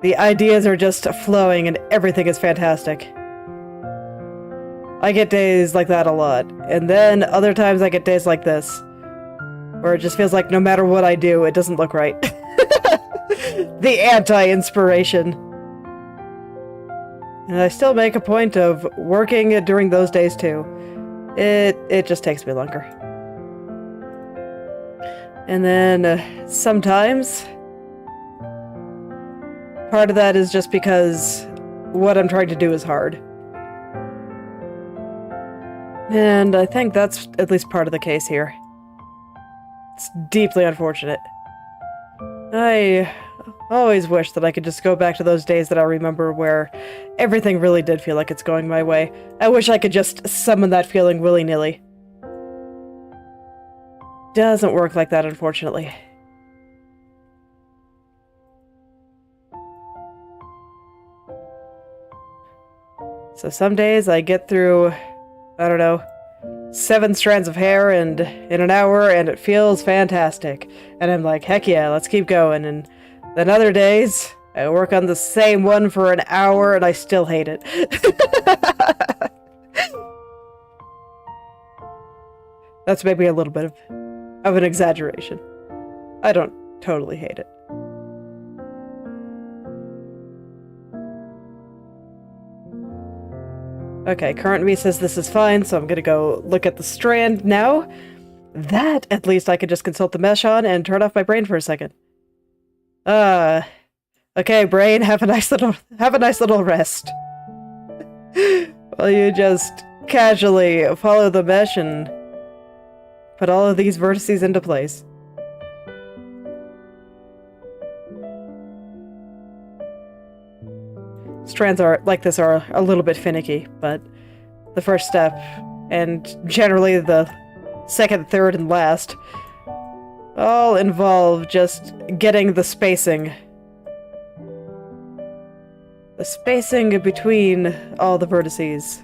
the ideas are just flowing and everything is fantastic. I get days like that a lot. And then other times I get days like this, where it just feels like no matter what I do, it doesn't look right. The anti-inspiration. And I still make a point of working during those days too. It just takes me longer. And then sometimes part of that is just because what I'm trying to do is hard. And I think that's at least part of the case here. It's deeply unfortunate. I always wish that I could just go back to those days that I remember where everything really did feel like it's going my way. I wish I could just summon that feeling willy-nilly. Doesn't work like that, unfortunately. So some days I get through, I don't know, 7 strands of hair and in an hour and it feels fantastic. And I'm like, heck yeah, let's keep going. And then other days, I work on the same one for an hour and I still hate it. That's maybe a little bit of an exaggeration. I don't totally hate it. Okay, current me says this is fine, so I'm gonna go look at the strand now. That, at least, I could just consult the mesh on and turn off my brain for a second. Okay, brain, have a nice little rest. While you just casually follow the mesh and put all of these vertices into place. Strands like this are a little bit finicky, but the first step and generally the second, third, and last, all involve just getting the spacing. The spacing between all the vertices.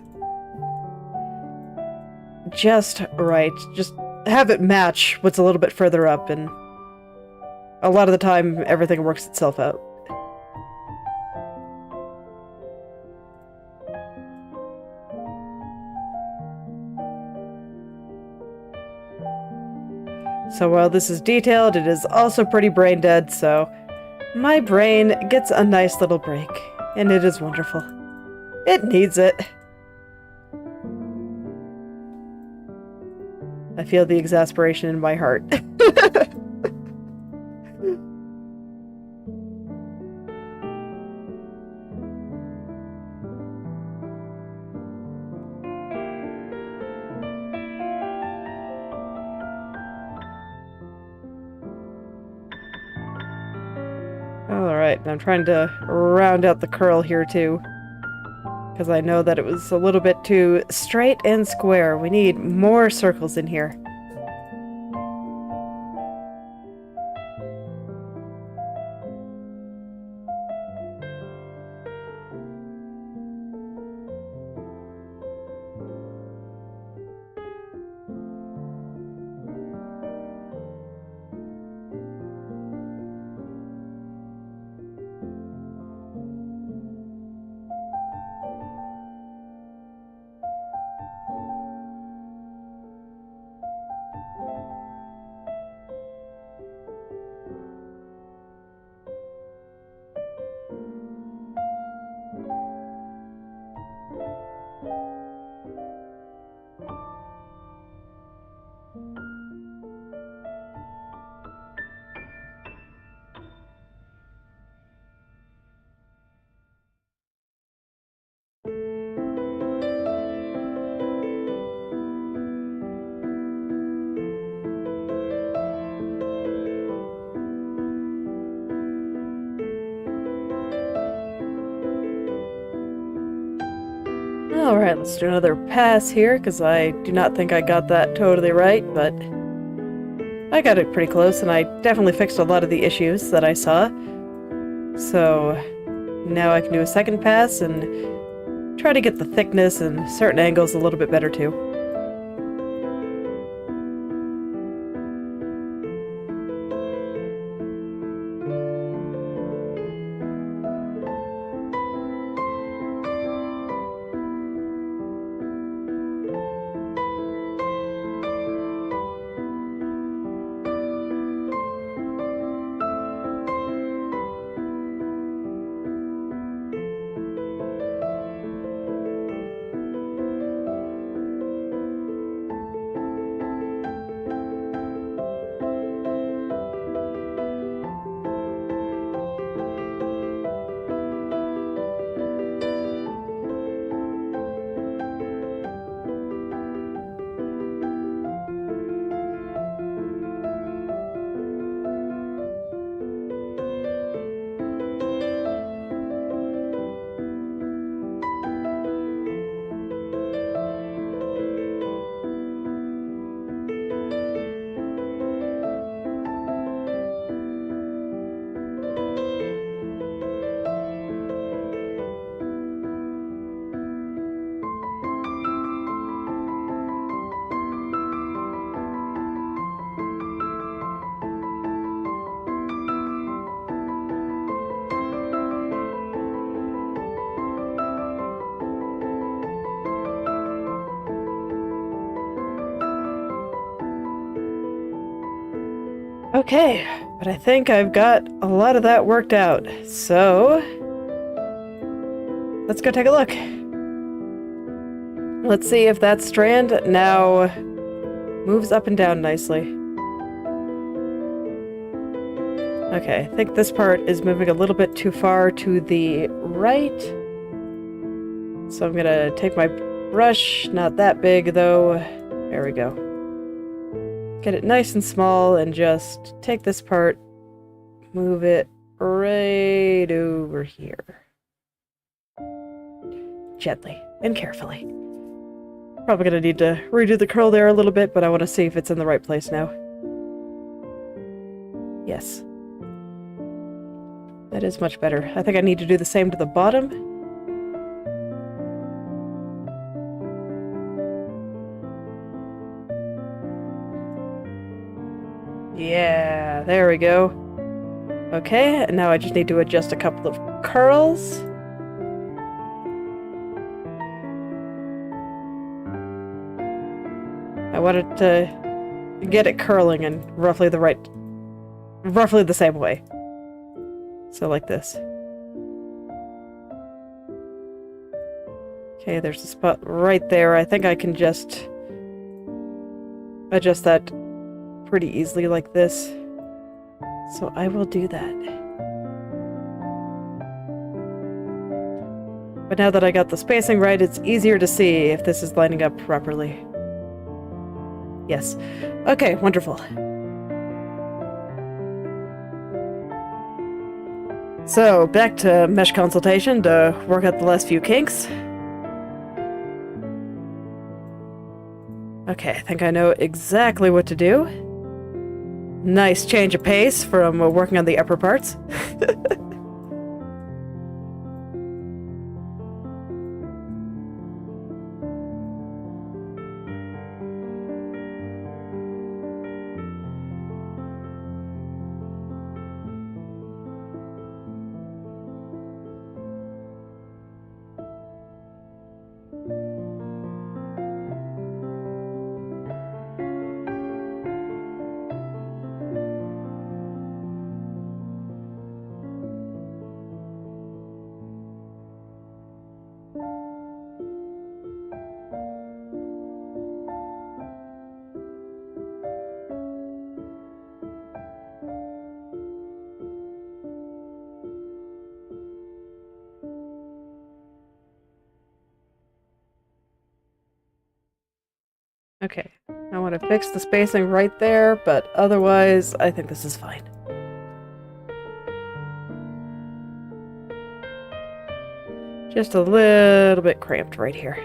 Just right. Just have it match what's a little bit further up, and a lot of the time everything works itself out. So while this is detailed, it is also pretty brain dead, so my brain gets a nice little break, and it is wonderful. It needs it. I feel the exasperation in my heart. Alright, I'm trying to round out the curl here too, because I know that it was a little bit too straight and square. We need more circles in here. Alright, let's do another pass here, because I do not think I got that totally right, but I got it pretty close, and I definitely fixed a lot of the issues that I saw. So now I can do a second pass and try to get the thickness and certain angles a little bit better too. Okay, but I think I've got a lot of that worked out, so let's go take a look. Let's see if that strand now moves up and down nicely. Okay, I think this part is moving a little bit too far to the right. So I'm gonna take my brush, not that big though. There we go. Get it nice and small and just take this part, move it right over here. Gently and carefully. Probably gonna need to redo the curl there a little bit, but I want to see if it's in the right place now. Yes. That is much better. I think I need to do the same to the bottom. Yeah, there we go. Okay, and now I just need to adjust a couple of curls. I wanted to get it curling in roughly the same way. So like this. Okay, there's a spot right there. I think I can just adjust that pretty easily like this. So I will do that. But now that I got the spacing right, it's easier to see if this is lining up properly. Yes. Okay, wonderful. So, back to mesh consultation to work out the last few kinks. Okay, I think I know exactly what to do. Nice change of pace from working on the upper parts. Okay, I want to fix the spacing right there, but otherwise, I think this is fine. Just a little bit cramped right here.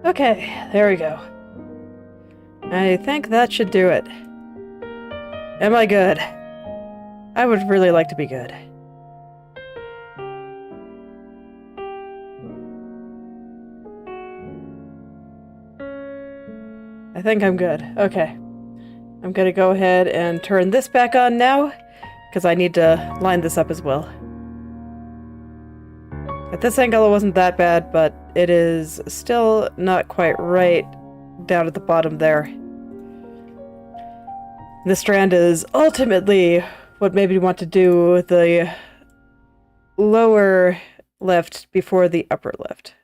Okay, there we go. I think that should do it. Am I good? I would really like to be good. I think I'm good. Okay. I'm gonna go ahead and turn this back on now, because I need to line this up as well. At this angle it wasn't that bad, but it is still not quite right down at the bottom there. This strand is ultimately what made me want to do the lower left before the upper left.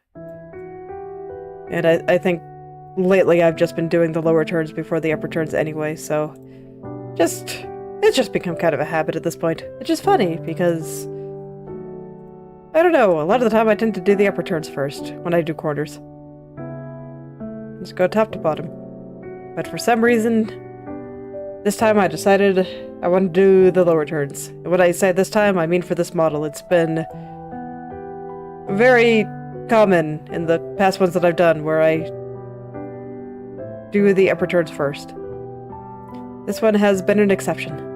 And I think lately I've just been doing the lower turns before the upper turns anyway, so it's just become kind of a habit at this point. Which is funny, because I don't know, a lot of the time I tend to do the upper turns first, when I do corners. Just go top to bottom. But for some reason, this time I decided I want to do the lower turns. And when I say this time, I mean for this model. It's been very common in the past ones that I've done, where I do the upper turns first. This one has been an exception.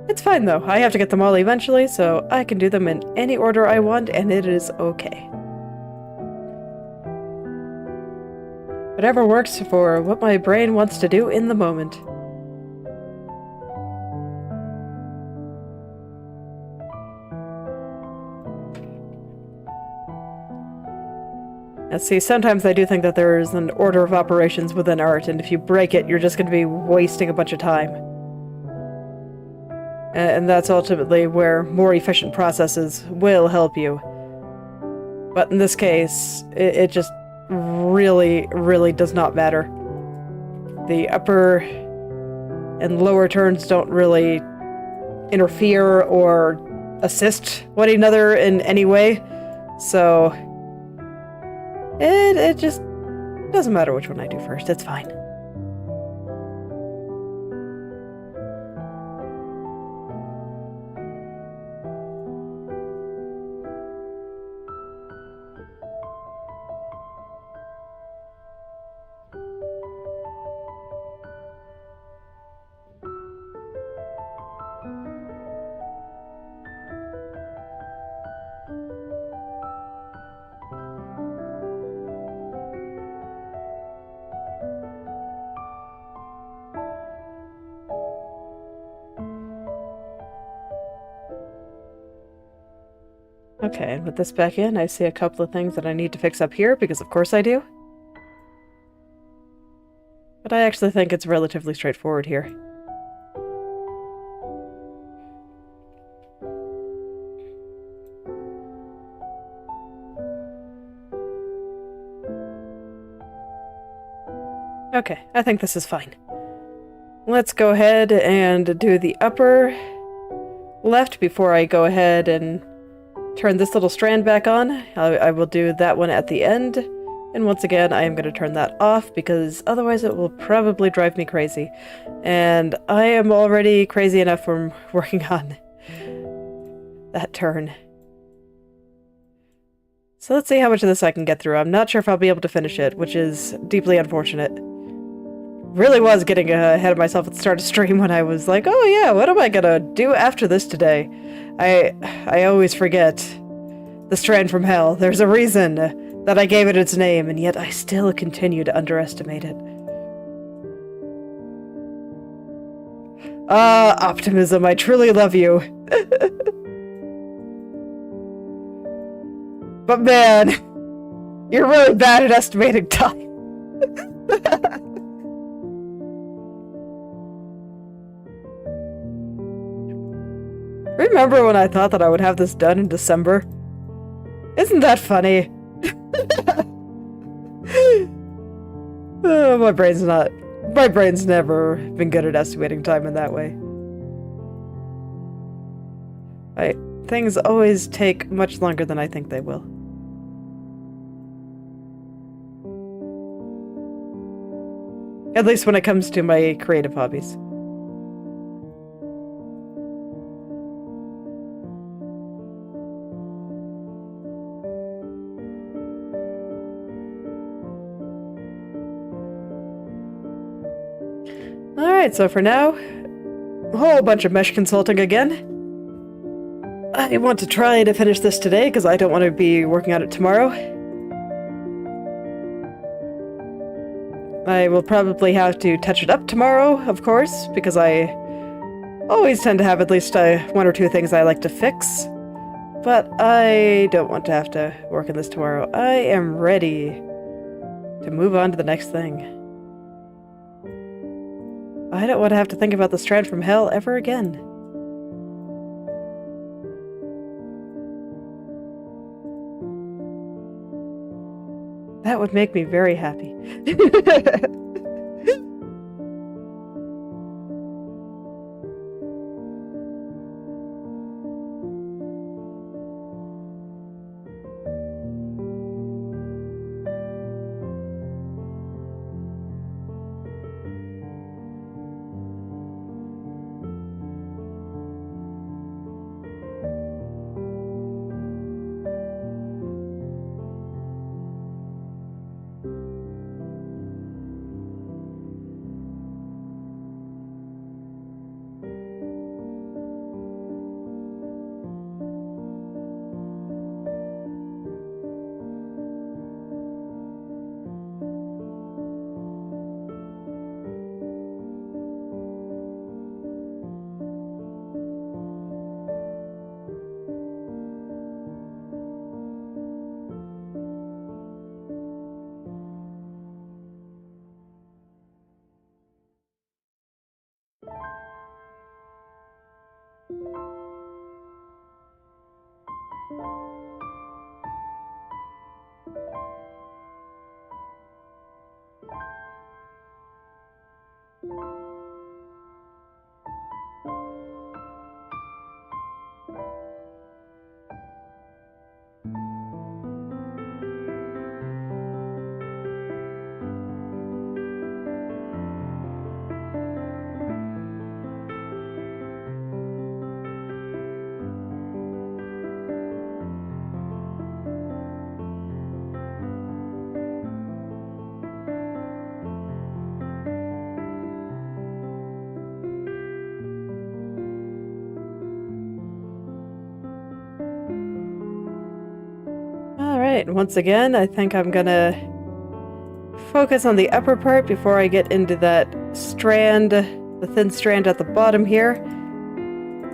It's fine though, I have to get them all eventually, so I can do them in any order I want, and it is okay. Whatever works for what my brain wants to do in the moment. Let's see, sometimes I do think that there is an order of operations within art, and if you break it, you're just going to be wasting a bunch of time. And that's ultimately where more efficient processes will help you. But in this case, it just really, really does not matter. The upper and lower turns don't really interfere or assist one another in any way, so it just doesn't matter which one I do first, it's fine. Okay, and with this back in, I see a couple of things that I need to fix up here, because of course I do. But I actually think it's relatively straightforward here. Okay, I think this is fine. Let's go ahead and do the upper left before I go ahead and turn this little strand back on. I will do that one at the end. And once again, I am going to turn that off because otherwise it will probably drive me crazy. And I am already crazy enough from working on that turn. So let's see how much of this I can get through. I'm not sure if I'll be able to finish it, which is deeply unfortunate. Really was getting ahead of myself at the start of stream when I was like, oh yeah, what am I gonna do after this today? I always forget the strand from hell. There's a reason that I gave it its name, and yet I still continue to underestimate it. Ah, optimism, I truly love you. But man, you're really bad at estimating time. Remember when I thought that I would have this done in December? Isn't that funny? Oh, my brain's never been good at estimating time in that way. Things always take much longer than I think they will. At least when it comes to my creative hobbies. Alright, so for now, a whole bunch of mesh consulting again. I want to try to finish this today because I don't want to be working on it tomorrow. I will probably have to touch it up tomorrow, of course, because I always tend to have at least one or two things I like to fix. But I don't want to have to work on this tomorrow. I am ready to move on to the next thing. I don't want to have to think about the strand from hell ever again. That would make me very happy. Alright, once again, I think I'm gonna focus on the upper part before I get into that strand, the thin strand at the bottom here.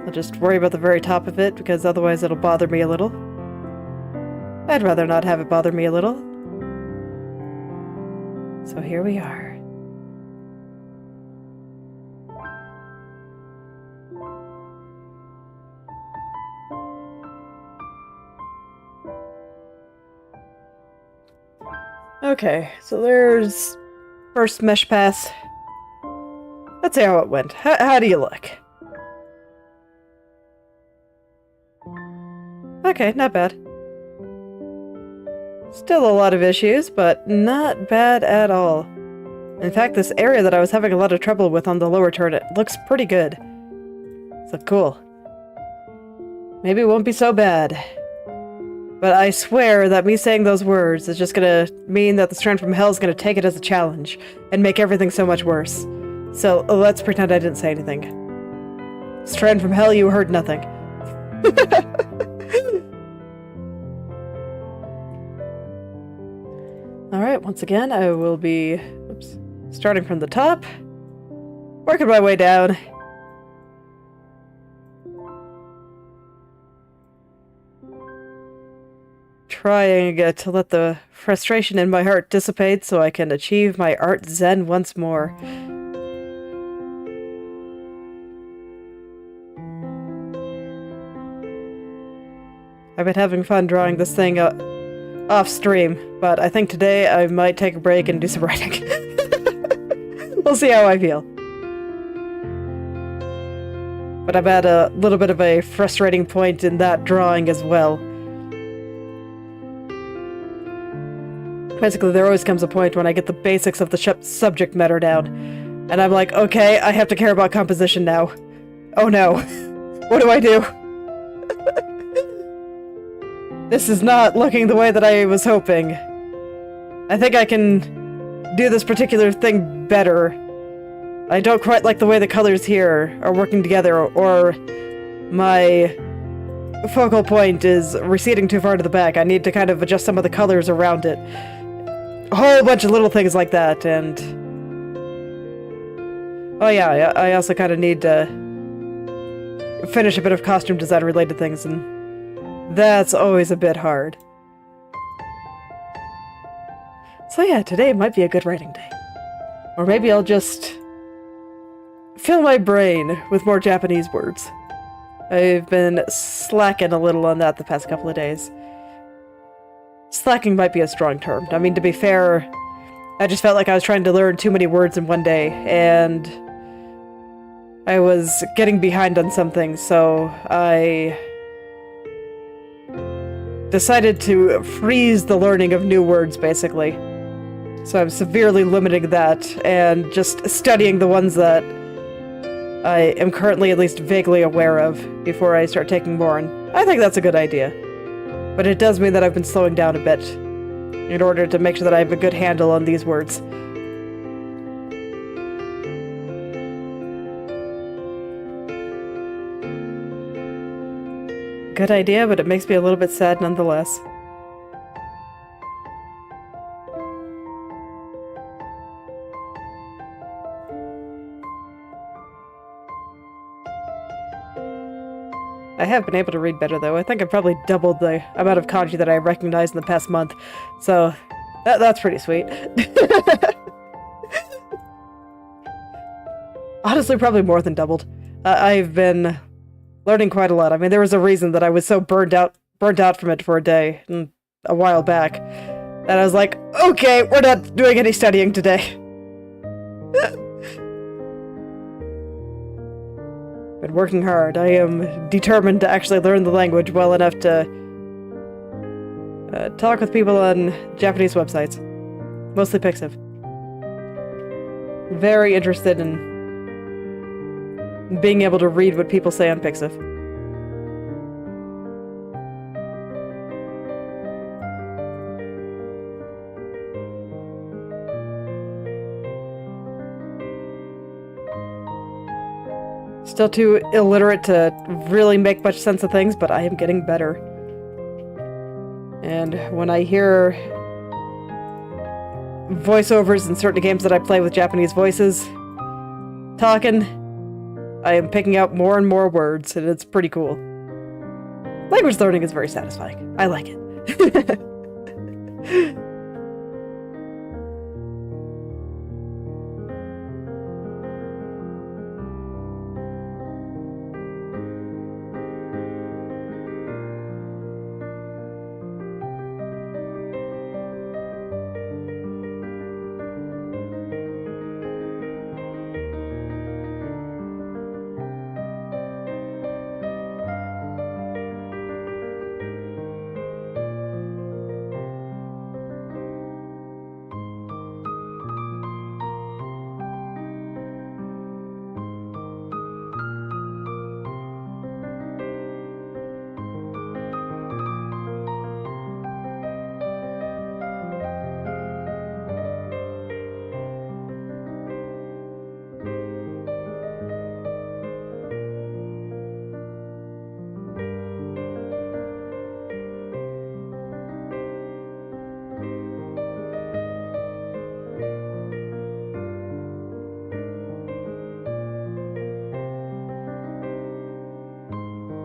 I'll just worry about the very top of it, because otherwise it'll bother me a little. I'd rather not have it bother me a little. So here we are. Okay, so there's first mesh pass. Let's see how it went. How do you look? Okay, not bad. Still a lot of issues, but not bad at all. In fact, this area that I was having a lot of trouble with on the lower turn, it looks pretty good. So cool. Maybe it won't be so bad. But I swear that me saying those words is just gonna mean that the Strand from Hell is gonna take it as a challenge and make everything so much worse. So let's pretend I didn't say anything. Strand from Hell, you heard nothing. Alright, once again, I will be starting from the top, working my way down. Trying to let the frustration in my heart dissipate so I can achieve my art zen once more. I've been having fun drawing this thing off stream, but I think today I might take a break and do some writing. We'll see how I feel. But I'm at a little bit of a frustrating point in that drawing as well. Basically, there always comes a point when I get the basics of the subject matter down, and I'm like, okay, I have to care about composition now. Oh no. What do I do? This is not looking the way that I was hoping. I think I can do this particular thing better. I don't quite like the way the colors here are working together, or my focal point is receding too far to the back. I need to kind of adjust some of the colors around it. A whole bunch of little things like that, and... oh yeah, I also kind of need to finish a bit of costume design related things, and that's always a bit hard. So yeah, today might be a good writing day. Or maybe I'll just fill my brain with more Japanese words. I've been slacking a little on that the past couple of days. Slacking might be a strong term. I mean, to be fair, I just felt like I was trying to learn too many words in one day, and I was getting behind on some things, so I decided to freeze the learning of new words, basically. So I'm severely limiting that, and just studying the ones that I am currently at least vaguely aware of before I start taking more, and I think that's a good idea. But it does mean that I've been slowing down a bit in order to make sure that I have a good handle on these words. Good idea, but it makes me a little bit sad nonetheless. I have been able to read better, though. I think I've probably doubled the amount of kanji that I recognized in the past month, so that's pretty sweet. Honestly, probably more than doubled. I've been learning quite a lot. I mean, there was a reason that I was so burned out burnt out from it for a day a while back. And I was like, okay, we're not doing any studying today. Been working hard. I am determined to actually learn the language well enough to talk with people on Japanese websites. Mostly Pixiv. Very interested in being able to read what people say on Pixiv. Still too illiterate to really make much sense of things, but I am getting better. And when I hear voiceovers in certain games that I play with Japanese voices talking, I am picking out more and more words, and it's pretty cool. Language learning is very satisfying. I like it.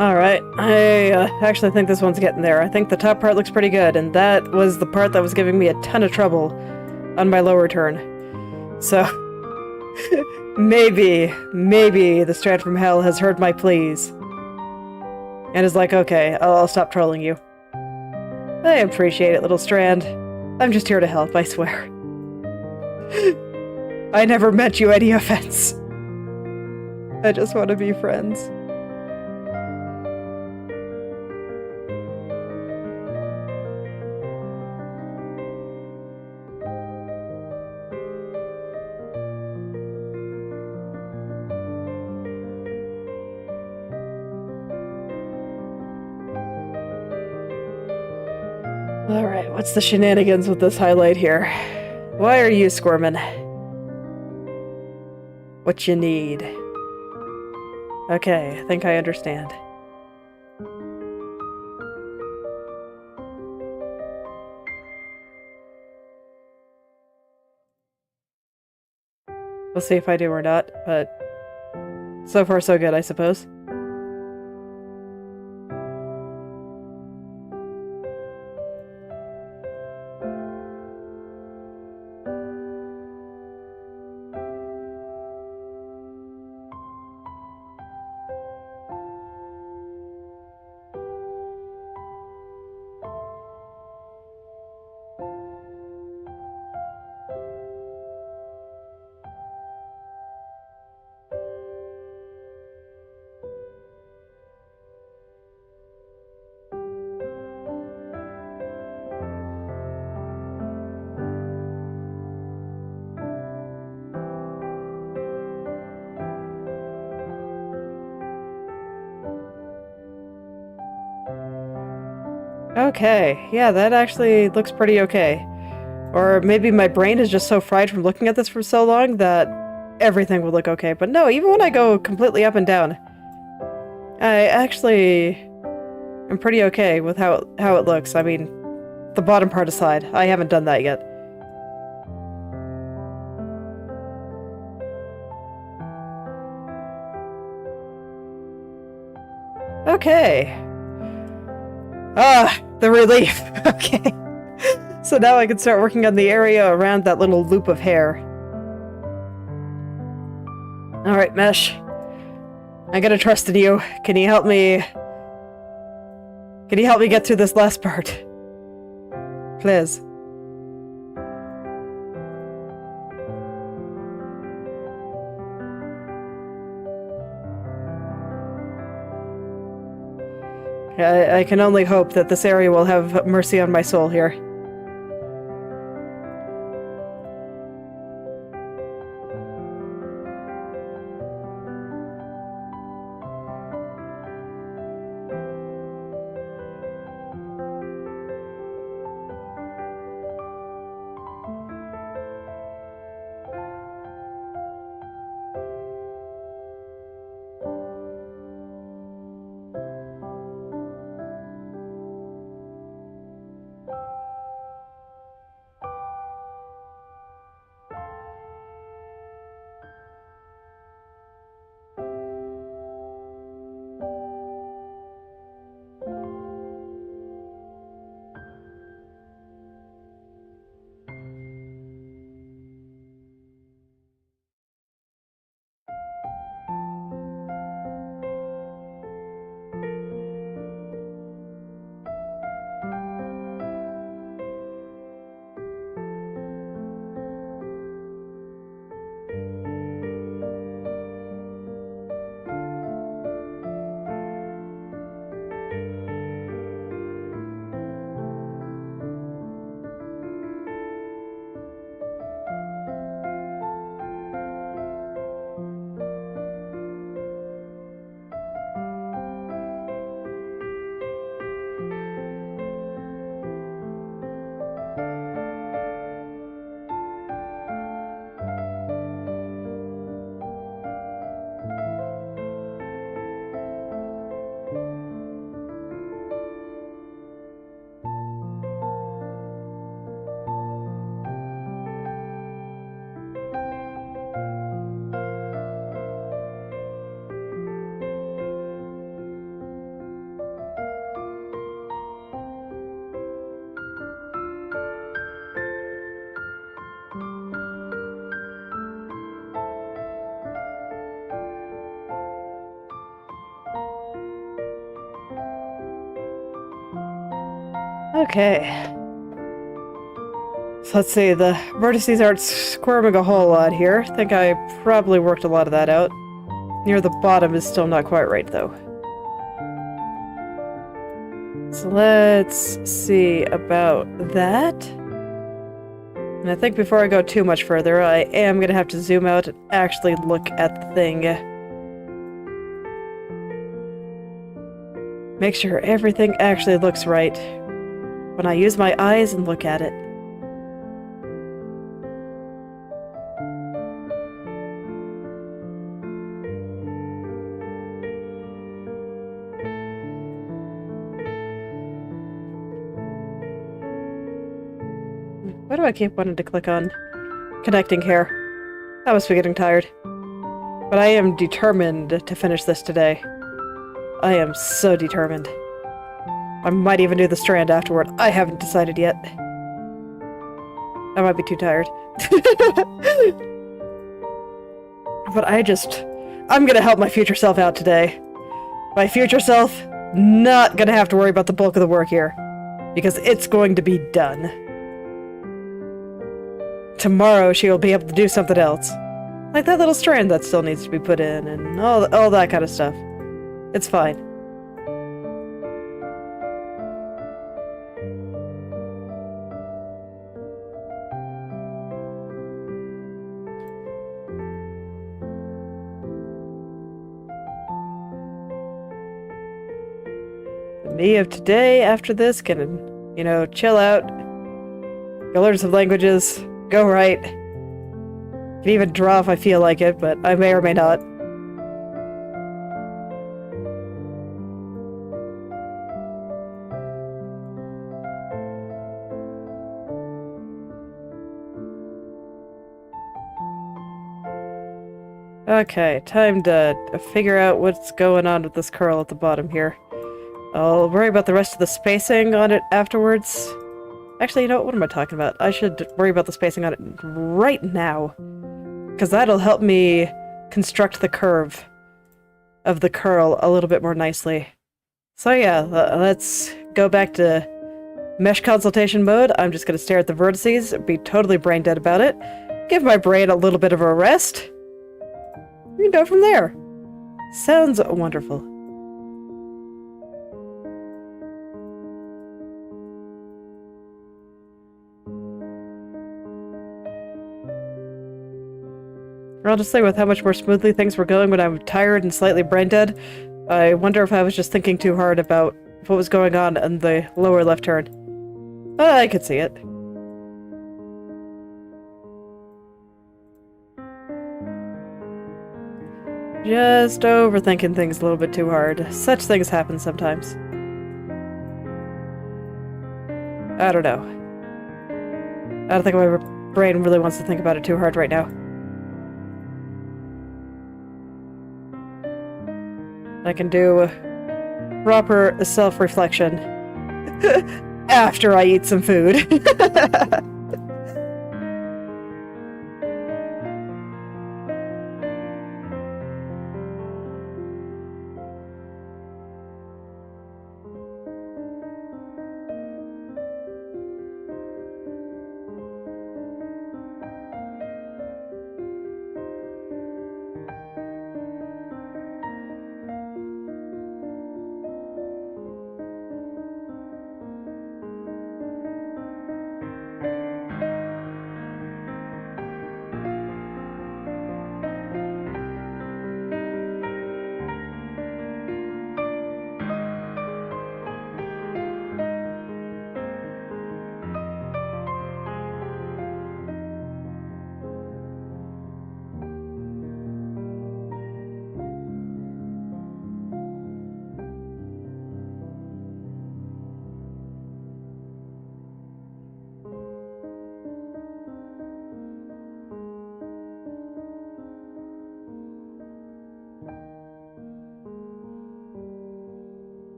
Alright, I actually think this one's getting there. I think the top part looks pretty good, and that was the part that was giving me a ton of trouble on my lower turn. So, maybe the Strand from Hell has heard my pleas. And is like, okay, I'll stop trolling you. I appreciate it, little Strand. I'm just here to help, I swear. I never meant you any offense. I just want to be friends. Alright, what's the shenanigans with this highlight here? Why are you squirming? What you need? Okay, I think I understand. We'll see if I do or not, but so far so good, I suppose. Okay, yeah, that actually looks pretty okay. Or maybe my brain is just so fried from looking at this for so long that everything will look okay. But no, even when I go completely up and down, I actually am pretty okay with how it looks. I mean, the bottom part aside, I haven't done that yet. Okay. Ah, the relief. Okay. So now I can start working on the area around that little loop of hair. Alright, Mesh. I gotta trust in you. Can you help me Can you help me get through this last part? Please. I can only hope that this area will have mercy on my soul here. Okay. So let's see, the vertices aren't squirming a whole lot here. I think I probably worked a lot of that out. Near the bottom is still not quite right, though. So let's see about that. And I think before I go too much further, I am going to have to zoom out and actually look at the thing. Make sure everything actually looks right when I use my eyes and look at it. Why do I keep wanting to click on connecting here? I must be getting tired. But I am determined to finish this today. I am so determined. I might even do the strand afterward. I haven't decided yet. I might be too tired. But I'm gonna help my future self out today. My future self, not gonna have to worry about the bulk of the work here. Because it's going to be done. Tomorrow she will be able to do something else. Like that little strand that still needs to be put in, and all that kind of stuff. It's fine. The me of today, after this, can, you know, chill out, go learn some languages, go write. Can even draw if I feel like it, but I may or may not. Okay, time to figure out what's going on with this curl at the bottom here. I'll worry about the rest of the spacing on it afterwards. Actually, you know what am I talking about? I should worry about the spacing on it right now. Because that'll help me construct the curve of the curl a little bit more nicely. So yeah, let's go back to mesh consultation mode. I'm just gonna stare at the vertices, be totally brain dead about it, give my brain a little bit of a rest. We can go from there. Sounds wonderful. I'll just say with how much more smoothly things were going when I'm tired and slightly brain dead, I wonder if I was just thinking too hard about what was going on in the lower left turn. I could see it. Just overthinking things a little bit too hard. Such things happen sometimes. I don't know. I don't think my brain really wants to think about it too hard right now. I can do proper self-reflection after I eat some food.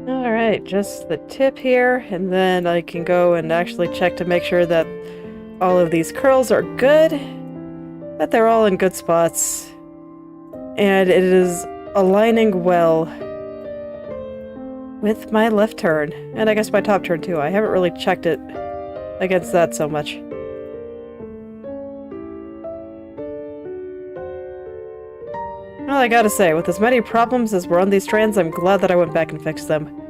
Alright, just the tip here, and then I can go and actually check to make sure that all of these curls are good, that they're all in good spots, and it is aligning well with my left turn, and I guess my top turn too. I haven't really checked it against that so much. Well, I gotta say, with as many problems as were on these strands, I'm glad that I went back and fixed them.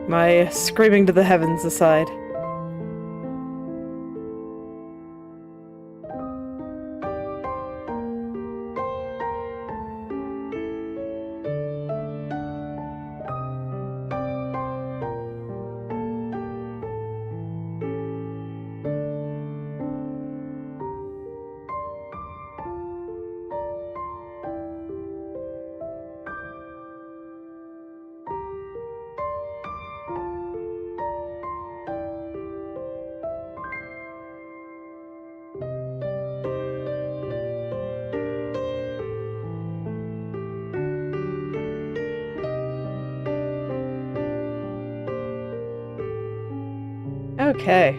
My screaming to the heavens aside. Okay.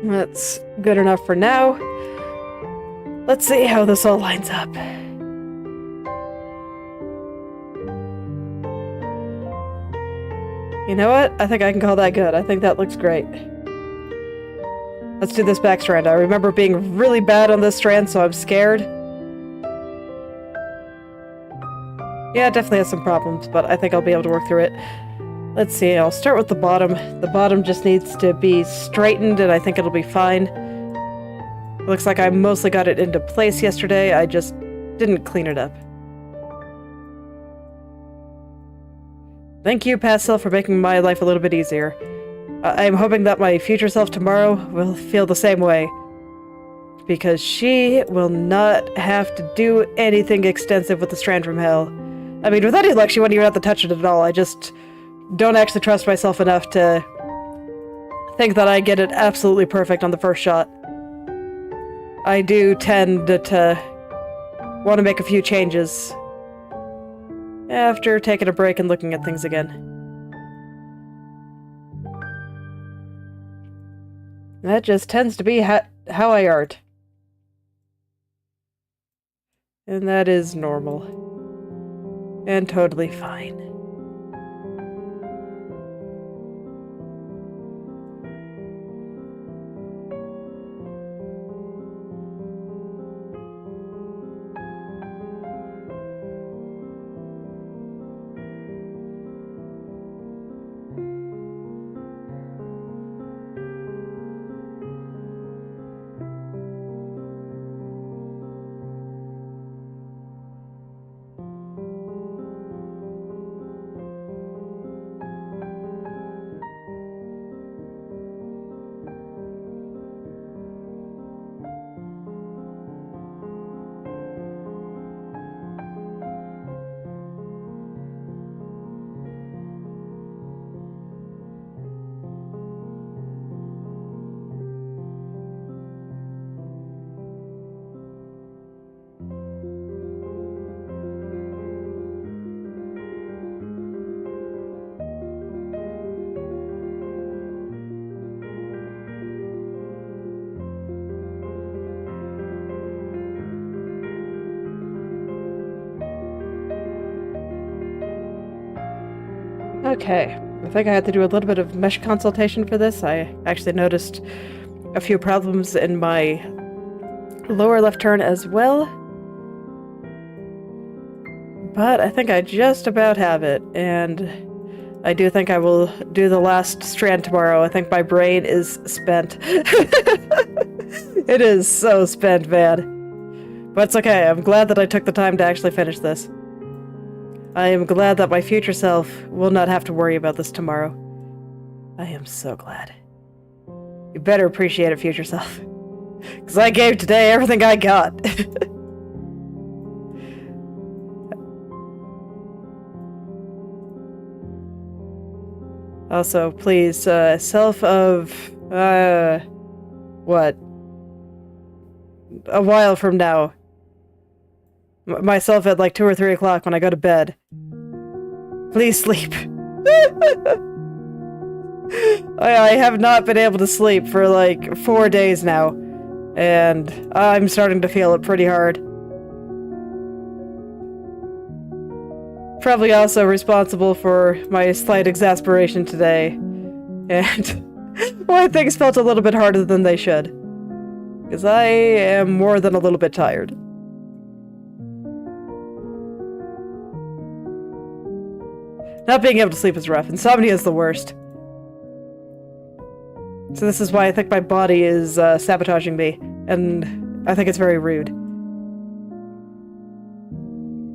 That's good enough for now. Let's see how this all lines up. You know what? I think I can call that good. I think that looks great. Let's do this back strand. I remember being really bad on this strand, so I'm scared. Yeah, it definitely has some problems, but I think I'll be able to work through it. Let's see, I'll start with the bottom. The bottom just needs to be straightened, and I think it'll be fine. Looks like I mostly got it into place yesterday, I just didn't clean it up. Thank you, past self, for making my life a little bit easier. I'm hoping that my future self tomorrow will feel the same way. Because she will not have to do anything extensive with the strand from hell. I mean, with any luck, she wouldn't even have to touch it at all. I just don't actually trust myself enough to think that I get it absolutely perfect on the first shot. I do tend to want to make a few changes after taking a break and looking at things again. That just tends to be how I art. And that is normal. And totally fine. Okay, I think I had to do a little bit of mesh consultation for this. I actually noticed a few problems in my lower left turn as well. But I think I just about have it, and I do think I will do the last strand tomorrow. I think my brain is spent. It is so spent, man. But it's okay, I'm glad that I took the time to actually finish this. I am glad that my future self will not have to worry about this tomorrow. I am so glad. You better appreciate it, future self. Because I gave today everything I got. Also, please, self of, what? A while from now. Myself at like 2 or 3 o'clock when I go to bed. Please sleep. I have not been able to sleep for like 4 days now. And I'm starting to feel it pretty hard. Probably also responsible for my slight exasperation today. And why things felt a little bit harder than they should. Because I am more than a little bit tired. Not being able to sleep is rough. Insomnia is the worst. So this is why I think my body is sabotaging me. And I think it's very rude.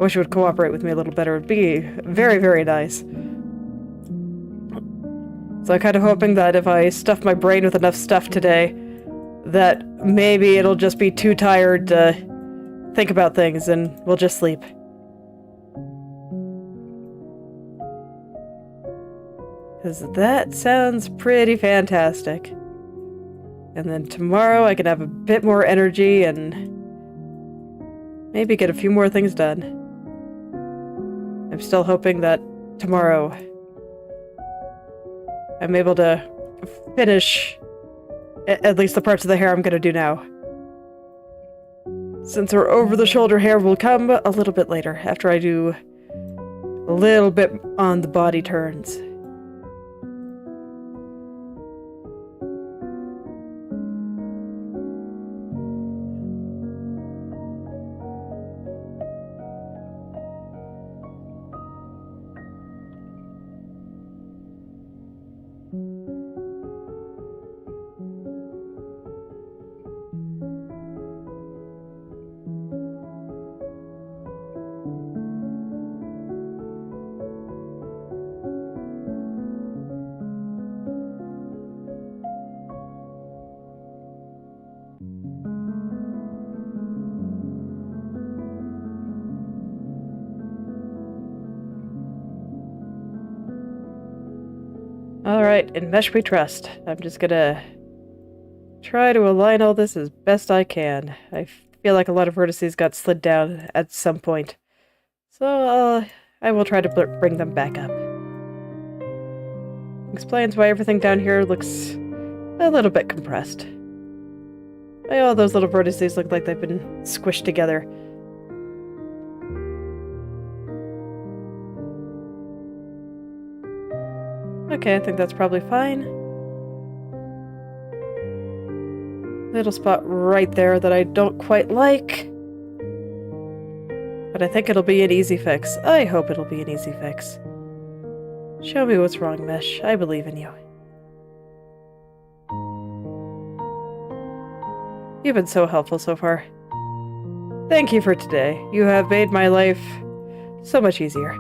I wish it would cooperate with me a little better. It would be very, very nice. So I'm kind of hoping that if I stuff my brain with enough stuff today, that maybe it'll just be too tired to think about things and we'll just sleep. Because that sounds pretty fantastic. And then tomorrow I can have a bit more energy and maybe get a few more things done. I'm still hoping that tomorrow I'm able to finish at least the parts of the hair I'm going to do now. Since our over-the-shoulder hair will come a little bit later, after I do a little bit on the body turns. Alright, in Mesh we trust. I'm just gonna try to align all this as best I can. I feel like a lot of vertices got slid down at some point. So I'll I will try to bring them back up. Explains why everything down here looks a little bit compressed. Why all those little vertices look like they've been squished together. Okay, I think that's probably fine. Little spot right there that I don't quite like. But I think it'll be an easy fix. I hope it'll be an easy fix. Show me what's wrong, Mesh. I believe in you. You've been so helpful so far. Thank you for today. You have made my life so much easier.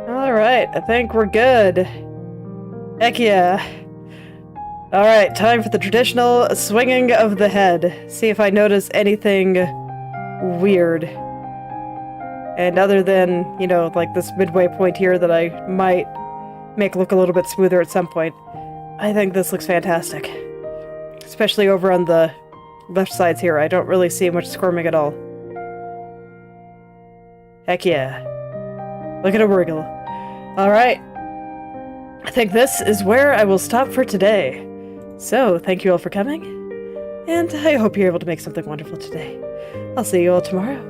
Alright, I think we're good. Heck yeah. Alright, time for the traditional swinging of the head. See if I notice anything weird. And other than, you know, like this midway point here that I might make look a little bit smoother at some point, I think this looks fantastic. Especially over on the left sides here, I don't really see much squirming at all. Heck yeah. Look at him wriggle. Alright, I think this is where I will stop for today. So, thank you all for coming, and I hope you're able to make something wonderful today. I'll see you all tomorrow.